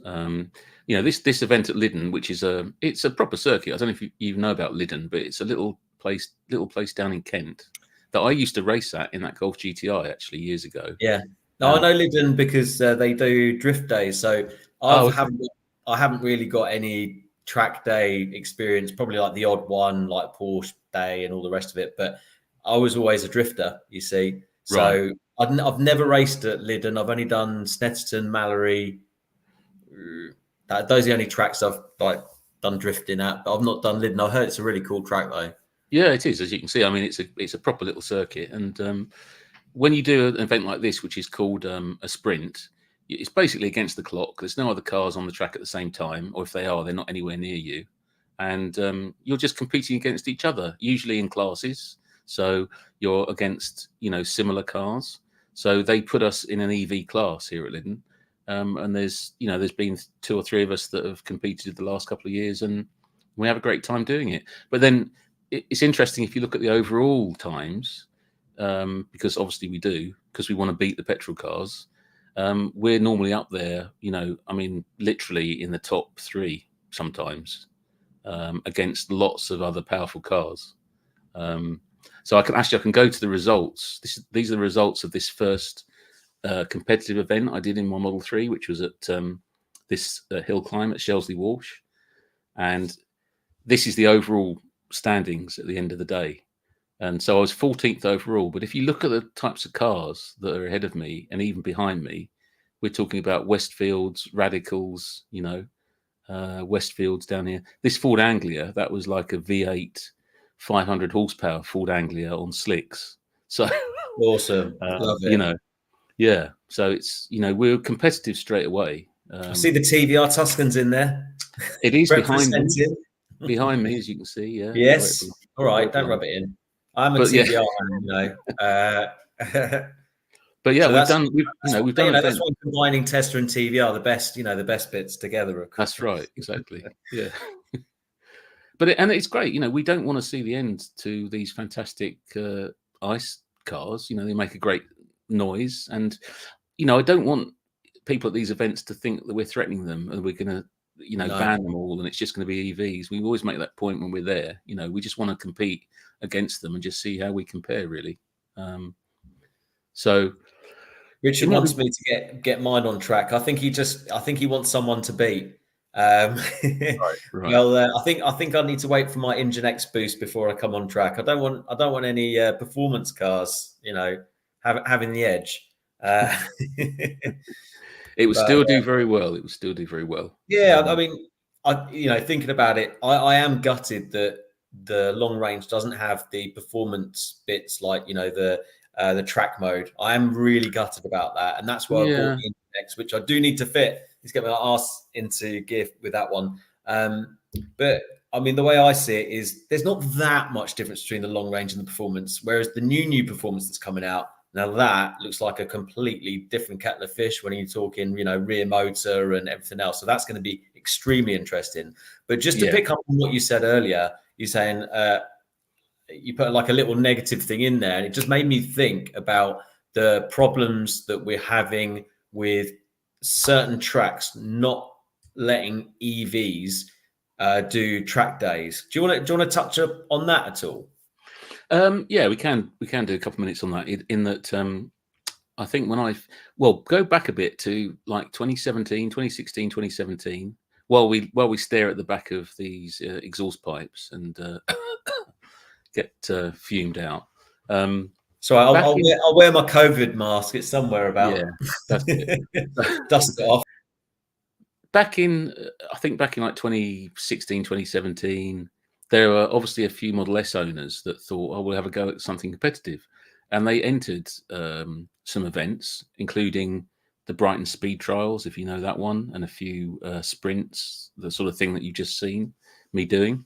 This event at Lyddon, which is it's a proper circuit. I don't know if you know about Lyddon, but it's a little place down in Kent that I used to race at in that Golf GTI actually years ago. Yeah. No, I know Lyddon because they do drift days. So I haven't really got any track day experience, probably like the odd one, like Porsche day and all the rest of it. But I was always a drifter, you see. So Right. I've never raced at Lyddon. I've only done Snetterton, Mallory. Those are the only tracks I've done drifting at. But I've not done Lyddon. I heard it's a really cool track though. Yeah, it is. As you can see, I mean, it's a proper little circuit, and when you do an event like this, which is called a sprint, it's basically against the clock. There's no other cars on the track at the same time, or if they are, they're not anywhere near you, and you're just competing against each other, usually in classes. So you're against similar cars. So they put us in an EV class here at Lyddon, and there's been 2 or 3 of us that have competed the last couple of years, and we have a great time doing it. But then it's interesting if you look at the overall times, because obviously we do, because we want to beat the petrol cars. We're normally up there, I mean, literally in the top 3 sometimes, against lots of other powerful cars. So I can go to the results. These are the results of this first competitive event I did in my Model 3, which was at this hill climb at Shelsley Walsh. And this is the overall standings at the end of the day. And so I was 14th overall. But if you look at the types of cars that are ahead of me and even behind me, we're talking about Westfields, Radicals, Westfields down here. This Ford Anglia, that was like a V8 500 horsepower Ford Anglia on slicks. So awesome. Love it. Yeah. So it's, we're competitive straight away. I see the TVR Tuscans in there. It is behind me. Behind me, as you can see. Yeah. Yes. All right. Don't rub it in. I'm a TVR fan, But yeah, so we've done. That's why combining Tester and TVR the best bits together. Of course. That's right. Exactly. Yeah. But it's great. We don't want to see the end to these fantastic ice cars. They make a great noise, and I don't want people at these events to think that we're threatening them and we're going to ban them all and it's just going to be EVs. We always make that point when we're there. We just want to compete against them and just see how we compare, really. So Richard wants me to get mine on track. I think he wants someone to beat. Right. Well, I think I need to wait for my Engine X boost before I come on track. I don't want any performance cars, having the edge. It would still do very well. It would still do very well. Yeah, I mean, thinking about it, I am gutted that the long range doesn't have the performance bits like the track mode. I am really gutted about that, and that's why I bought the Engine X, which I do need to fit. He's got my arse into gear with that one. But I mean, the way I see it is there's not that much difference between the long range and the performance, whereas the new performance that's coming out, now that looks like a completely different kettle of fish when you're talking, rear motor and everything else. So that's going to be extremely interesting. But just to pick up on what you said earlier, you're saying you put like a little negative thing in there, and it just made me think about the problems that we're having with certain tracks not letting EVs do track days. Do you want to touch up on that at all? Yeah, we can do a couple of minutes on that. In that, I think go back a bit to like 2017, 2016, 2017, while we stare at the back of these exhaust pipes and get fumed out. So I'll wear my COVID mask. It's somewhere about. Yeah, that's it. Dust it off. Back in like 2016, 2017, there were obviously a few Model S owners that thought, oh, we'll have a go at something competitive. And they entered some events, including the Brighton Speed Trials, if you know that one, and a few sprints, the sort of thing that you've just seen me doing.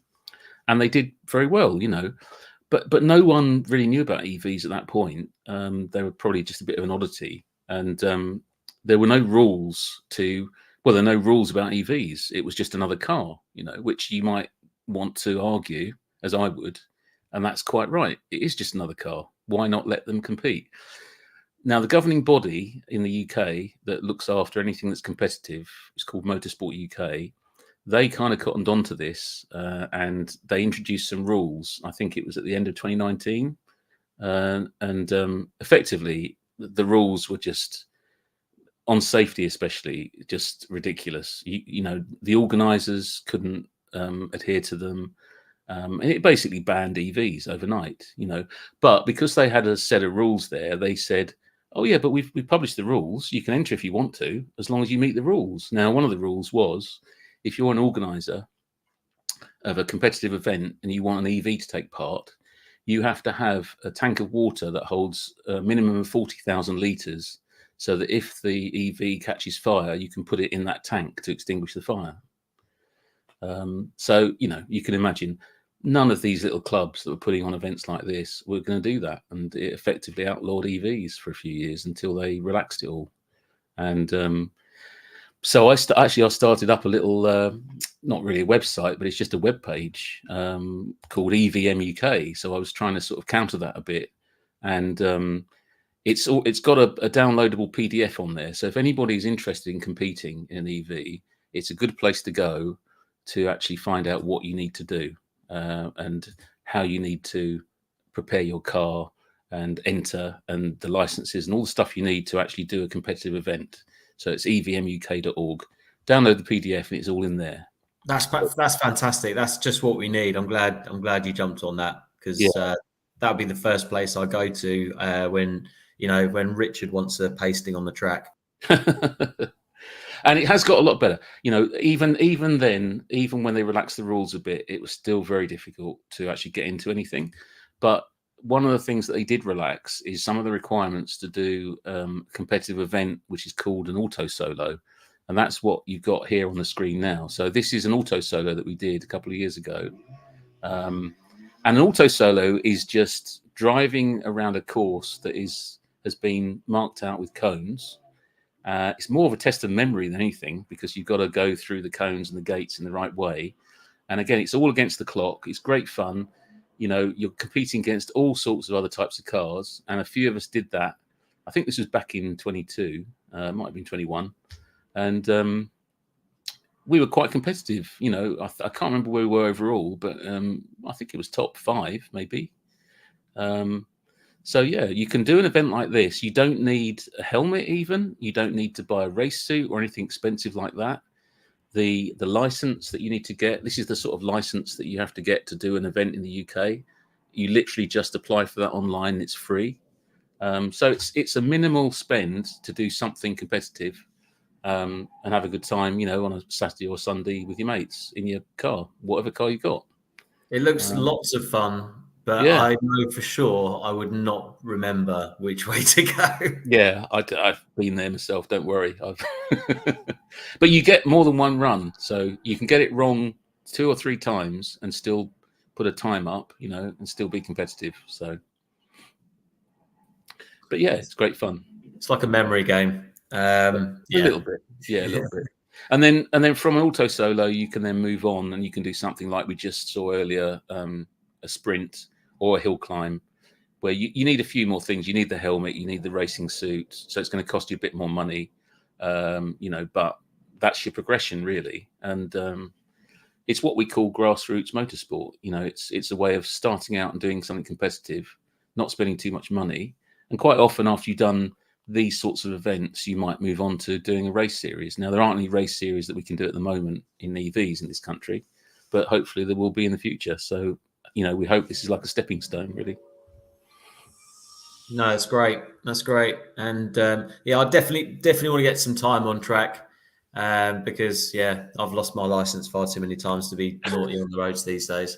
And they did very well, But no one really knew about EVs at that point. They were probably just a bit of an oddity. And there were no rules there are no rules about EVs. It was just another car, which you might want to argue, as I would. And that's quite right. It is just another car. Why not let them compete? Now, the governing body in the UK that looks after anything that's competitive is called Motorsport UK. They kind of cottoned onto this, and they introduced some rules. I think it was at the end of 2019, and effectively the rules were just, on safety especially, just ridiculous. You know, the organisers couldn't adhere to them. And it basically banned EVs overnight, you know. But because they had a set of rules there, they said, oh yeah, but we've published the rules. You can enter if you want to, as long as you meet the rules. Now, one of the rules was, if you're an organizer of a competitive event and you want an EV to take part, you have to have a tank of water that holds a minimum of 40,000 litres, so that if the EV catches fire, you can put it in that tank to extinguish the fire. So, you know, you can imagine none of these little clubs that were putting on events like this were going to do that. And it effectively outlawed EVs for a few years until they relaxed it all. And so I started up a little, not really a website, but it's just a web page called EVM UK. So I was trying to sort of counter that a bit. And it's got a downloadable PDF on there. So if anybody's interested in competing in an EV, it's a good place to go to actually find out what you need to do and how you need to prepare your car and enter, and the licenses and all the stuff you need to actually do a competitive event. So it's evmuk.org. Download the PDF and it's all in there. That's fantastic. That's just what we need. I'm glad you jumped on that, because that would be the first place I go to when Richard wants a pasting on the track. And it has got a lot better. You know, even then, even when they relaxed the rules a bit, it was still very difficult to actually get into anything. But one of the things that they did relax is some of the requirements to do a competitive event, which is called an auto solo. And that's what you've got here on the screen now. So this is an auto solo that we did a couple of years ago. And an auto solo is just driving around a course that has been marked out with cones. It's more of a test of memory than anything, because you've got to go through the cones and the gates in the right way. And again, it's all against the clock. It's great fun. You know, you're competing against all sorts of other types of cars. And a few of us did that. I think this was back in 22, might have been 21. And we were quite competitive. You know, I can't remember where we were overall, but I think it was top 5, maybe. So yeah, you can do an event like this. You don't need a helmet even. You don't need to buy a race suit or anything expensive like that. The license that you need to get, this is the sort of license that you have to get to do an event in the UK. You literally just apply for that online. It's free. So it's a minimal spend to do something competitive and have a good time, you know, on a Saturday or Sunday with your mates in your car, whatever car you got. It looks lots of fun. But yeah. I know for sure I would not remember which way to go. Yeah, I've been there myself. Don't worry. But you get more than one run, so you can get it wrong 2 or 3 times and still put a time up, you know, and still be competitive. So, but yeah, it's great fun. It's like a memory game. A little bit. Yeah, a little bit. And then from an auto solo, you can then move on and you can do something like we just saw earlier, a sprint or a hill climb, where you need a few more things. You need the helmet, you need the racing suit, so it's going to cost you a bit more money, you know, but that's your progression really. And it's what we call grassroots motorsport. You know, it's a way of starting out and doing something competitive, not spending too much money. And quite often after you've done these sorts of events, you might move on to doing a race series. Now, there aren't any race series that we can do at the moment in EVs in this country, but hopefully there will be in the future. So, you know, we hope this is like a stepping stone, really. No, it's great. That's great. And yeah, I definitely want to get some time on track because, yeah, I've lost my license far too many times to be naughty on the roads these days.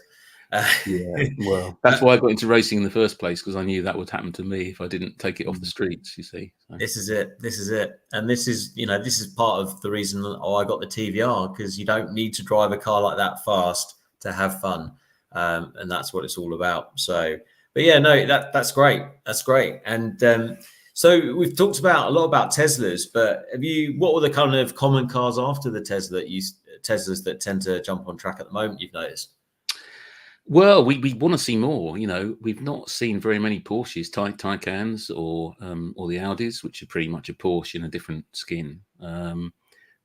Yeah, well, that's why I got into racing in the first place, because I knew that would happen to me if I didn't take it off the streets, you see. So. This is it. And this is part of the reason I got the TVR, because you don't need to drive a car like that fast to have fun. And that's what it's all about. So, but yeah, no, that's great. That's great. And so we've talked a lot about Teslas, but what were the kind of common cars after the Teslas that tend to jump on track at the moment, you've noticed? Well, we want to see more. You know, we've not seen very many Porsches, Taycans, or the Audis, which are pretty much a Porsche in a different skin.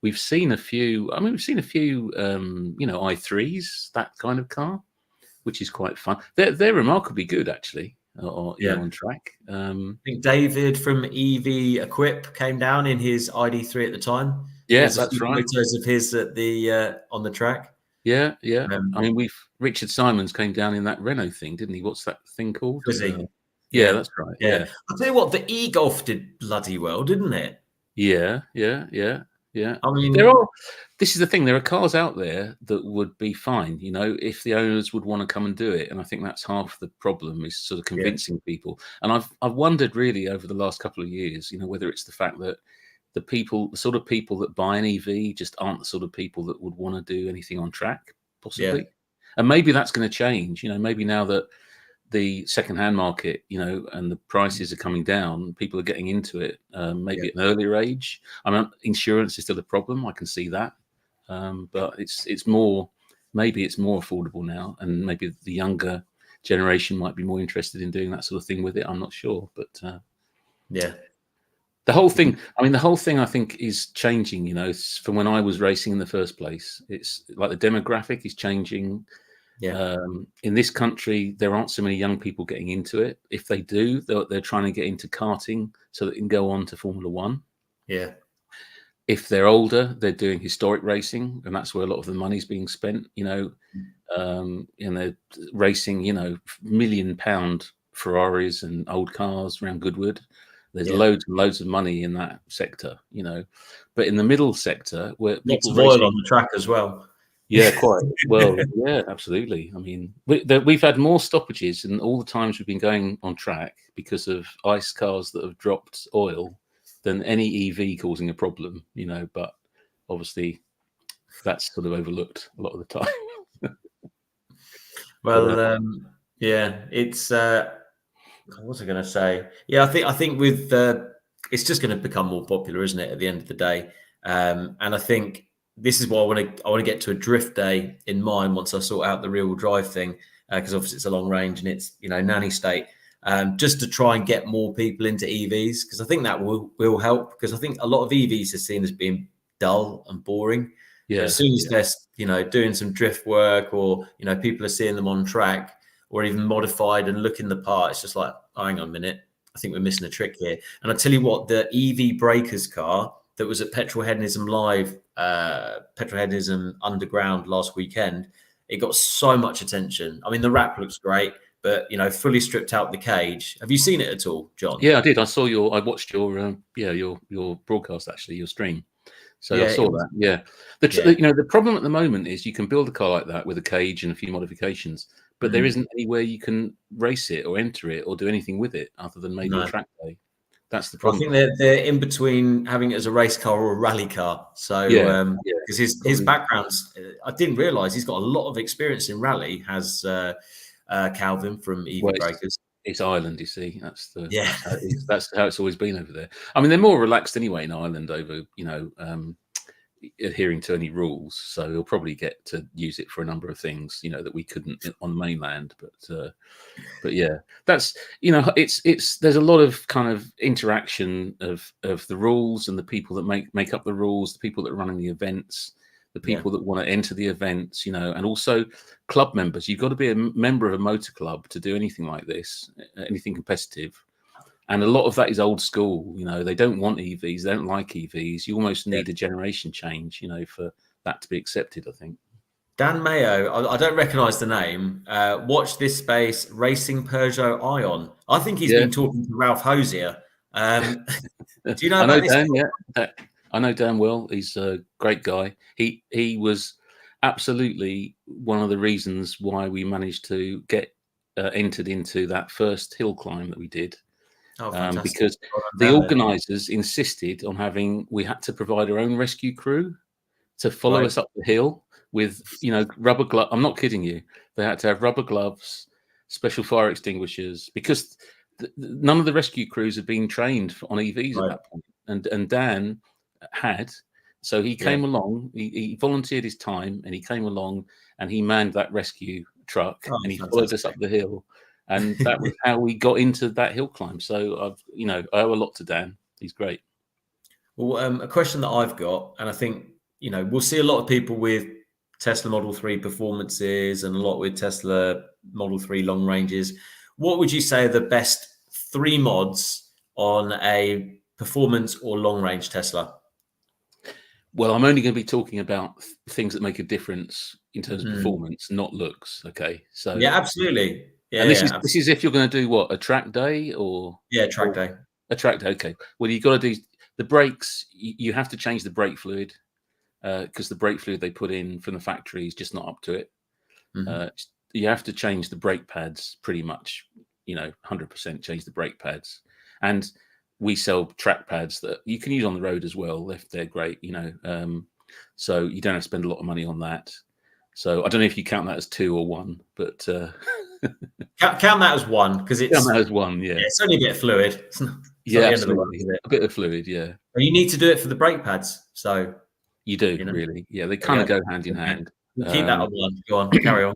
We've seen a few. I mean, we've seen a few. You know, i3s, that kind of car, which is quite fun. They're remarkably good, actually. Or you know, on track. I think David from EV Equip came down in his ID3 at the time. Yeah, There's a that's few right. photos of his at the on the track. Yeah. I mean, Richard Simons came down in that Renault thing, didn't he? What's that thing called? Yeah, that's right. Yeah. I'll tell you what, the e-Golf did bloody well, didn't it? Yeah. I mean, this is the thing, there are cars out there that would be fine, you know, if the owners would want to come and do it. And I think that's half the problem, is sort of convincing people. And I've wondered really over the last couple of years, you know, whether it's the fact that the sort of people that buy an EV just aren't the sort of people that would want to do anything on track, possibly. And maybe that's going to change, you know, maybe now that the second-hand market, you know, and the prices are coming down, people are getting into it, maybe at an earlier age. I mean, insurance is still a problem. I can see that. But it's more, maybe it's more affordable now, and maybe the younger generation might be more interested in doing that sort of thing with it. I'm not sure, but the whole thing, I think is changing, you know, from when I was racing in the first place. It's like the demographic is changing. In this country, there aren't so many young people getting into it. If they do, they're trying to get into karting so that they can go on to Formula One. If they're older, they're doing historic racing, and that's where a lot of the money's being spent, you know, and they're racing, you know, £1 million Ferraris and old cars around Goodwood. There's loads and loads of money in that sector, you know. But in the middle sector, where lots of oil on the track as well. Yeah, quite. Well, yeah, absolutely. I mean, we've had more stoppages in all the times we've been going on track because of ICE cars that have dropped oil than any EV causing a problem, you know. But obviously, that's sort of overlooked a lot of the time. Well, it's. What was I going to say? Yeah, I think with it's just going to become more popular, isn't it? At the end of the day, and I think this is why I want to get to a drift day in mind once I sort out the rear-wheel drive thing, because obviously it's a long range and it's, you know, nanny state, just to try and get more people into EVs, because I think that will help, because I think a lot of EVs are seen as being dull and boring. But as soon as they're, you know, doing some drift work, or, you know, people are seeing them on track or even modified and looking the part, it's just like, oh, hang on a minute, I think we're missing a trick here. And I tell you what, the EV Breakers car that was at Petrolheadism Live, Petrolheadism Underground last weekend, it got so much attention. I mean, the wrap looks great, but, you know, fully stripped out the cage. Have you seen it at all, John? Yeah, I did. I watched your broadcast, actually, your stream. So I saw that. Yeah. You know, the problem at the moment is you can build a car like that with a cage and a few modifications, but there isn't anywhere you can race it or enter it or do anything with it other than maybe a track day. That's the problem. I think they're in between having it as a race car or a rally car. So because his background's, I didn't realize he's got a lot of experience in rally. Has Calvin from EV Breakers? It's Ireland, you see. That's how it's always been over there. I mean, they're more relaxed anyway in Ireland over, you know, adhering to any rules. So he'll probably get to use it for a number of things, you know, that we couldn't on the mainland. But yeah, that's, you know, it's there's a lot of kind of interaction of the rules and the people that make up the rules, the people that are running the events, the people that want to enter the events, you know, and also club members. You've got to be a member of a motor club to do anything like this, anything competitive. And a lot of that is old school. You know, they don't want EVs. They don't like EVs. You almost need a generation change, you know, for that to be accepted, I think. Dan Mayo, I don't recognise the name. Watch this space, Racing Peugeot Ion. I think he's been talking to Ralph Hosier. Do you know about this? Dan, I know Dan well. He's a great guy. He was absolutely one of the reasons why we managed to get entered into that first hill climb that we did. Because the organisers insisted on we had to provide our own rescue crew to follow us up the hill with, you know, rubber gloves. I'm not kidding you. They had to have rubber gloves, special fire extinguishers, because none of the rescue crews had been trained on EVs at that point. And Dan had. So he came along, he volunteered his time, and he came along and he manned that rescue truck, and he followed us up the hill, and that was how we got into that hill climb. So I owe a lot to Dan. He's great. Well, a question that I've got, and I think we'll see a lot of people with Tesla Model 3 performances and a lot with Tesla Model 3 long ranges. What would you say are the best 3 mods on a performance or long range Tesla? Well, I'm only going to be talking about things that make a difference in terms of performance, not looks. Okay, so yeah, absolutely. Yeah, and this is if you're going to do what, a track day or track day. A track day. Okay. Well, you've got to do the brakes. You have to change the brake fluid because the brake fluid they put in from the factory is just not up to it. You have to change the brake pads pretty much. 100% change the brake pads, and we sell track pads that you can use on the road as well. They're great, so you don't have to spend a lot of money on that. So I don't know if you count that as 2 or 1, but count that as 1 because it's count that as 1. Yeah, it's only a bit of fluid. It's yeah, absolutely. A bit of fluid. Yeah, but you need to do it for the brake pads. So you do really. Yeah, they kind of go hand in hand. Keep that on 1. Go on, carry on.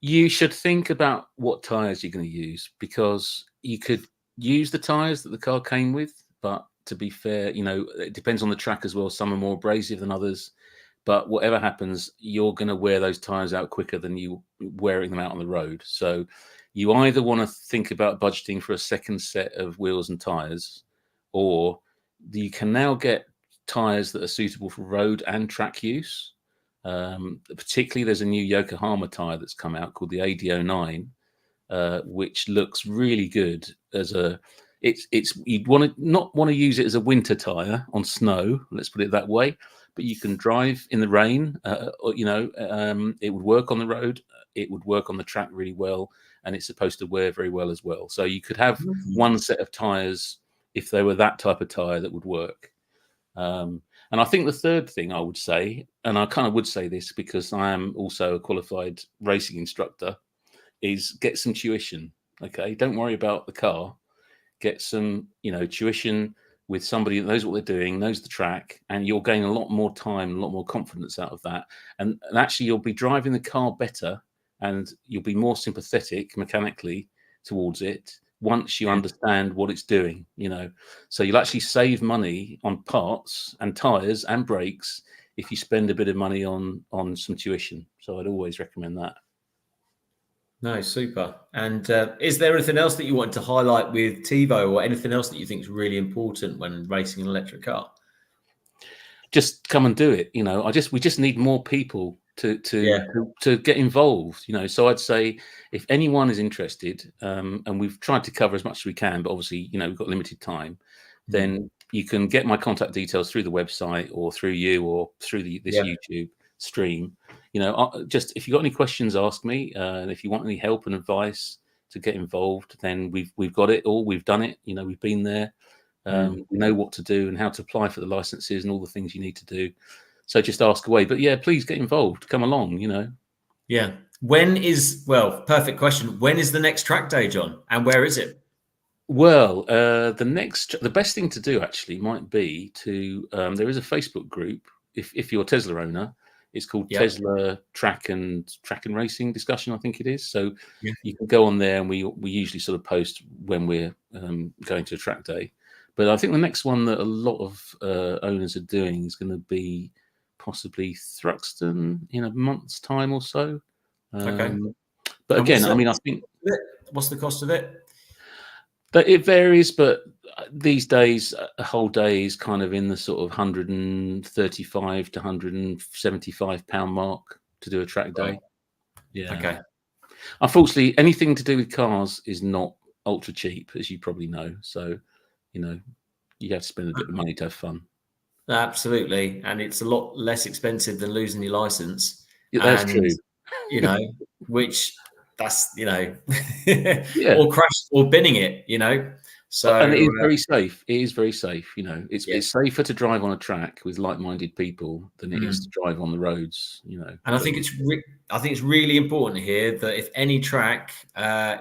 You should think about what tires you're going to use, because you could use the tires that the car came with, but to be fair, it depends on the track as well. Some are more abrasive than others, but whatever happens, you're going to wear those tires out quicker than you wearing them out on the road. So you either want to think about budgeting for a second set of wheels and tires, or you can now get tires that are suitable for road and track use. Particularly, there's a new Yokohama tire that's come out called the AD09, which looks really good as you'd not want to use it as a winter tire on snow, let's put it that way, but you can drive in the rain. It would work on the road, it would work on the track really well, and it's supposed to wear very well as well. So you could have one set of tires if they were that type of tire that would work. And I think the third thing I would say, and I kind of would say this because I am also a qualified racing instructor, is get some tuition. Okay, don't worry about the car. Get some, tuition with somebody that knows what they're doing, knows the track, and you'll gain a lot more time, a lot more confidence out of that. And actually, you'll be driving the car better, and you'll be more sympathetic mechanically towards it once you understand what it's doing. So you'll actually save money on parts and tires and brakes if you spend a bit of money on some tuition. So I'd always recommend that. No, super. And is there anything else that you want to highlight with Tevo, or anything else that you think is really important when racing an electric car? Just come and do it. We just need more people to get involved. So I'd say if anyone is interested, and we've tried to cover as much as we can, but obviously we've got limited time, then you can get my contact details through the website or through you or through this YouTube stream. Just if you've got any questions, ask me. And if you want any help and advice to get involved, then we've got it all. We've done it. We've been there. We know what to do and how to apply for the licenses and all the things you need to do. So just ask away. But yeah, please get involved. Come along. Yeah. Perfect question. When is the next track day, John? And where is it? Well, the best thing to do actually might be to there is a Facebook group. If you're a Tesla owner, it's called Tesla Track and Racing Discussion, I think it is. So you can go on there, and we usually sort of post when we're going to a track day. But I think the next one that a lot of owners are doing is going to be possibly Thruxton in a month's time or so. Okay. But again, I think what's the cost of it? But it varies, but these days a whole day is kind of in the sort of 135 to 175 pound mark to do a track day. Right. Yeah. Okay. Unfortunately, anything to do with cars is not ultra cheap, as you probably know. So, you have to spend a bit of money to have fun. Absolutely, and it's a lot less expensive than losing your license. Yeah, that's true. Which that's or crash or binning it. So and it is very safe. It is very safe. It's safer to drive on a track with like-minded people than it is to drive on the roads. And I think it's really important here that if any track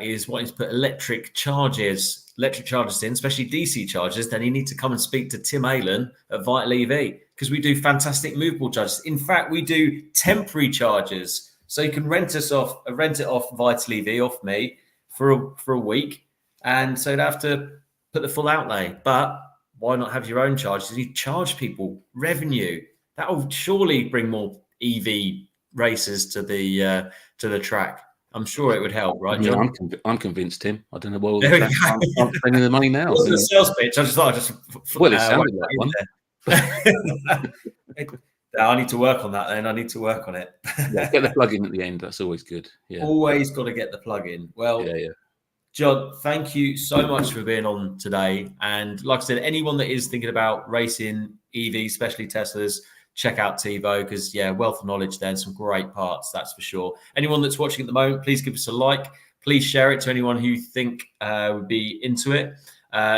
is wanting to put electric charges in, especially DC chargers, then you need to come and speak to Tim Aylan at Vital EV, because we do fantastic movable chargers. In fact, we do temporary chargers. So you can rent it off Vital EV off me for a week, and so you'd have to put the full outlay. But why not have your own charges? You charge people revenue. That will surely bring more EV racers to the track. I'm sure it would help, right, John? I mean, I'm convinced, Tim. I don't know why all the tracks aren't spending the money now. It wasn't a sales pitch. I just thought it sounded like one. I need to work on that then. I need to work on it. Yeah, get the plug in at the end. That's always good. Yeah. Always got to get the plug in. Well, yeah. John, thank you so much for being on today. And like I said, anyone that is thinking about racing EV, especially Teslas, check out Tevo, because wealth of knowledge there and some great parts, that's for sure. Anyone that's watching at the moment, please give us a like. Please share it to anyone who you think would be into it.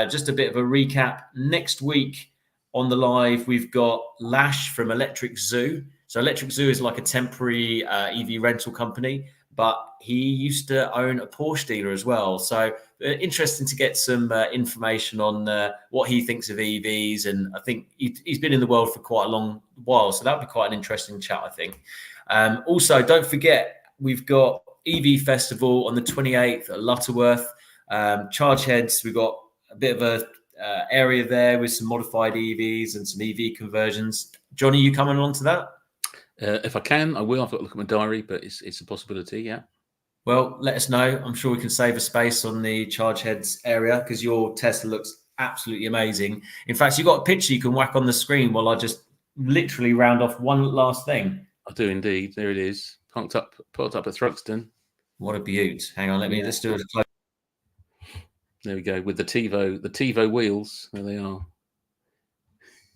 Just a bit of a recap. Next week on the live, we've got Lash from Electric Zoo. So Electric Zoo is like a temporary EV rental company, but he used to own a Porsche dealer as well. So interesting to get some information on what he thinks of EVs. And I think he's been in the world for quite a long while. So that would be quite an interesting chat, I think. Also, don't forget, we've got EV Festival on the 28th at Lutterworth. Chargeheads, we've got a bit of a area there with some modified EVs and some EV conversions. Johnny, you coming on to that? If I can, I will. I've got to look at my diary, but it's a possibility, yeah. Well, let us know. I'm sure we can save a space on the Chargeheads area, because your Tesla looks absolutely amazing. In fact, you've got a picture you can whack on the screen while I just literally round off one last thing. I do indeed. There it is. Put up at Thruxton. What a beaut. Hang on, let's do it close. There we go, with the Tevo wheels. There they are.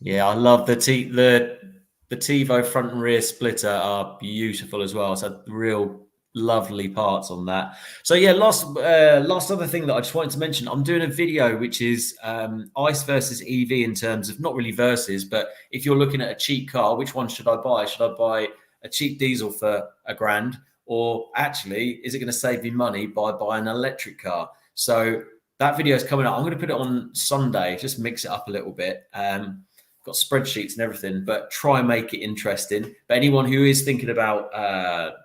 Yeah, I love the Tevo front and rear splitter are beautiful as well. So real lovely parts on that. So last other thing that I just wanted to mention, I'm doing a video which is ICE versus EV, in terms of not really versus, but if you're looking at a cheap car, which one should I buy? Should I buy a cheap diesel for $1,000, or actually is it going to save me money by buying an electric car? So that video is coming up. I'm going to put it on Sunday, just mix it up a little bit. Got spreadsheets and everything, but try and make it interesting. But anyone who is thinking about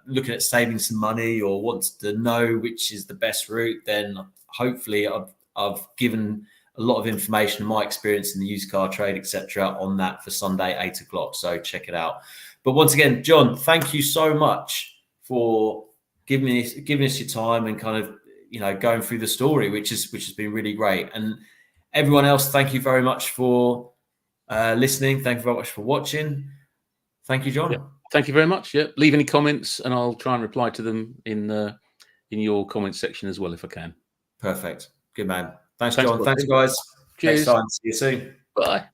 looking at saving some money or wants to know which is the best route, then hopefully I've given a lot of information and my experience in the used car trade, etc., on that for Sunday, 8 o'clock. So check it out. But once again, John, thank you so much for giving us your time and kind of going through the story, which has been really great. And everyone else, thank you very much for listening. Thank you very much for watching. Thank you, John. Yeah. Thank you very much. Yeah, leave any comments and I'll try and reply to them in your comments section as well if I can. Perfect. Good man. Thanks John. Thanks guys. Cheers. Next time. See you soon. Bye.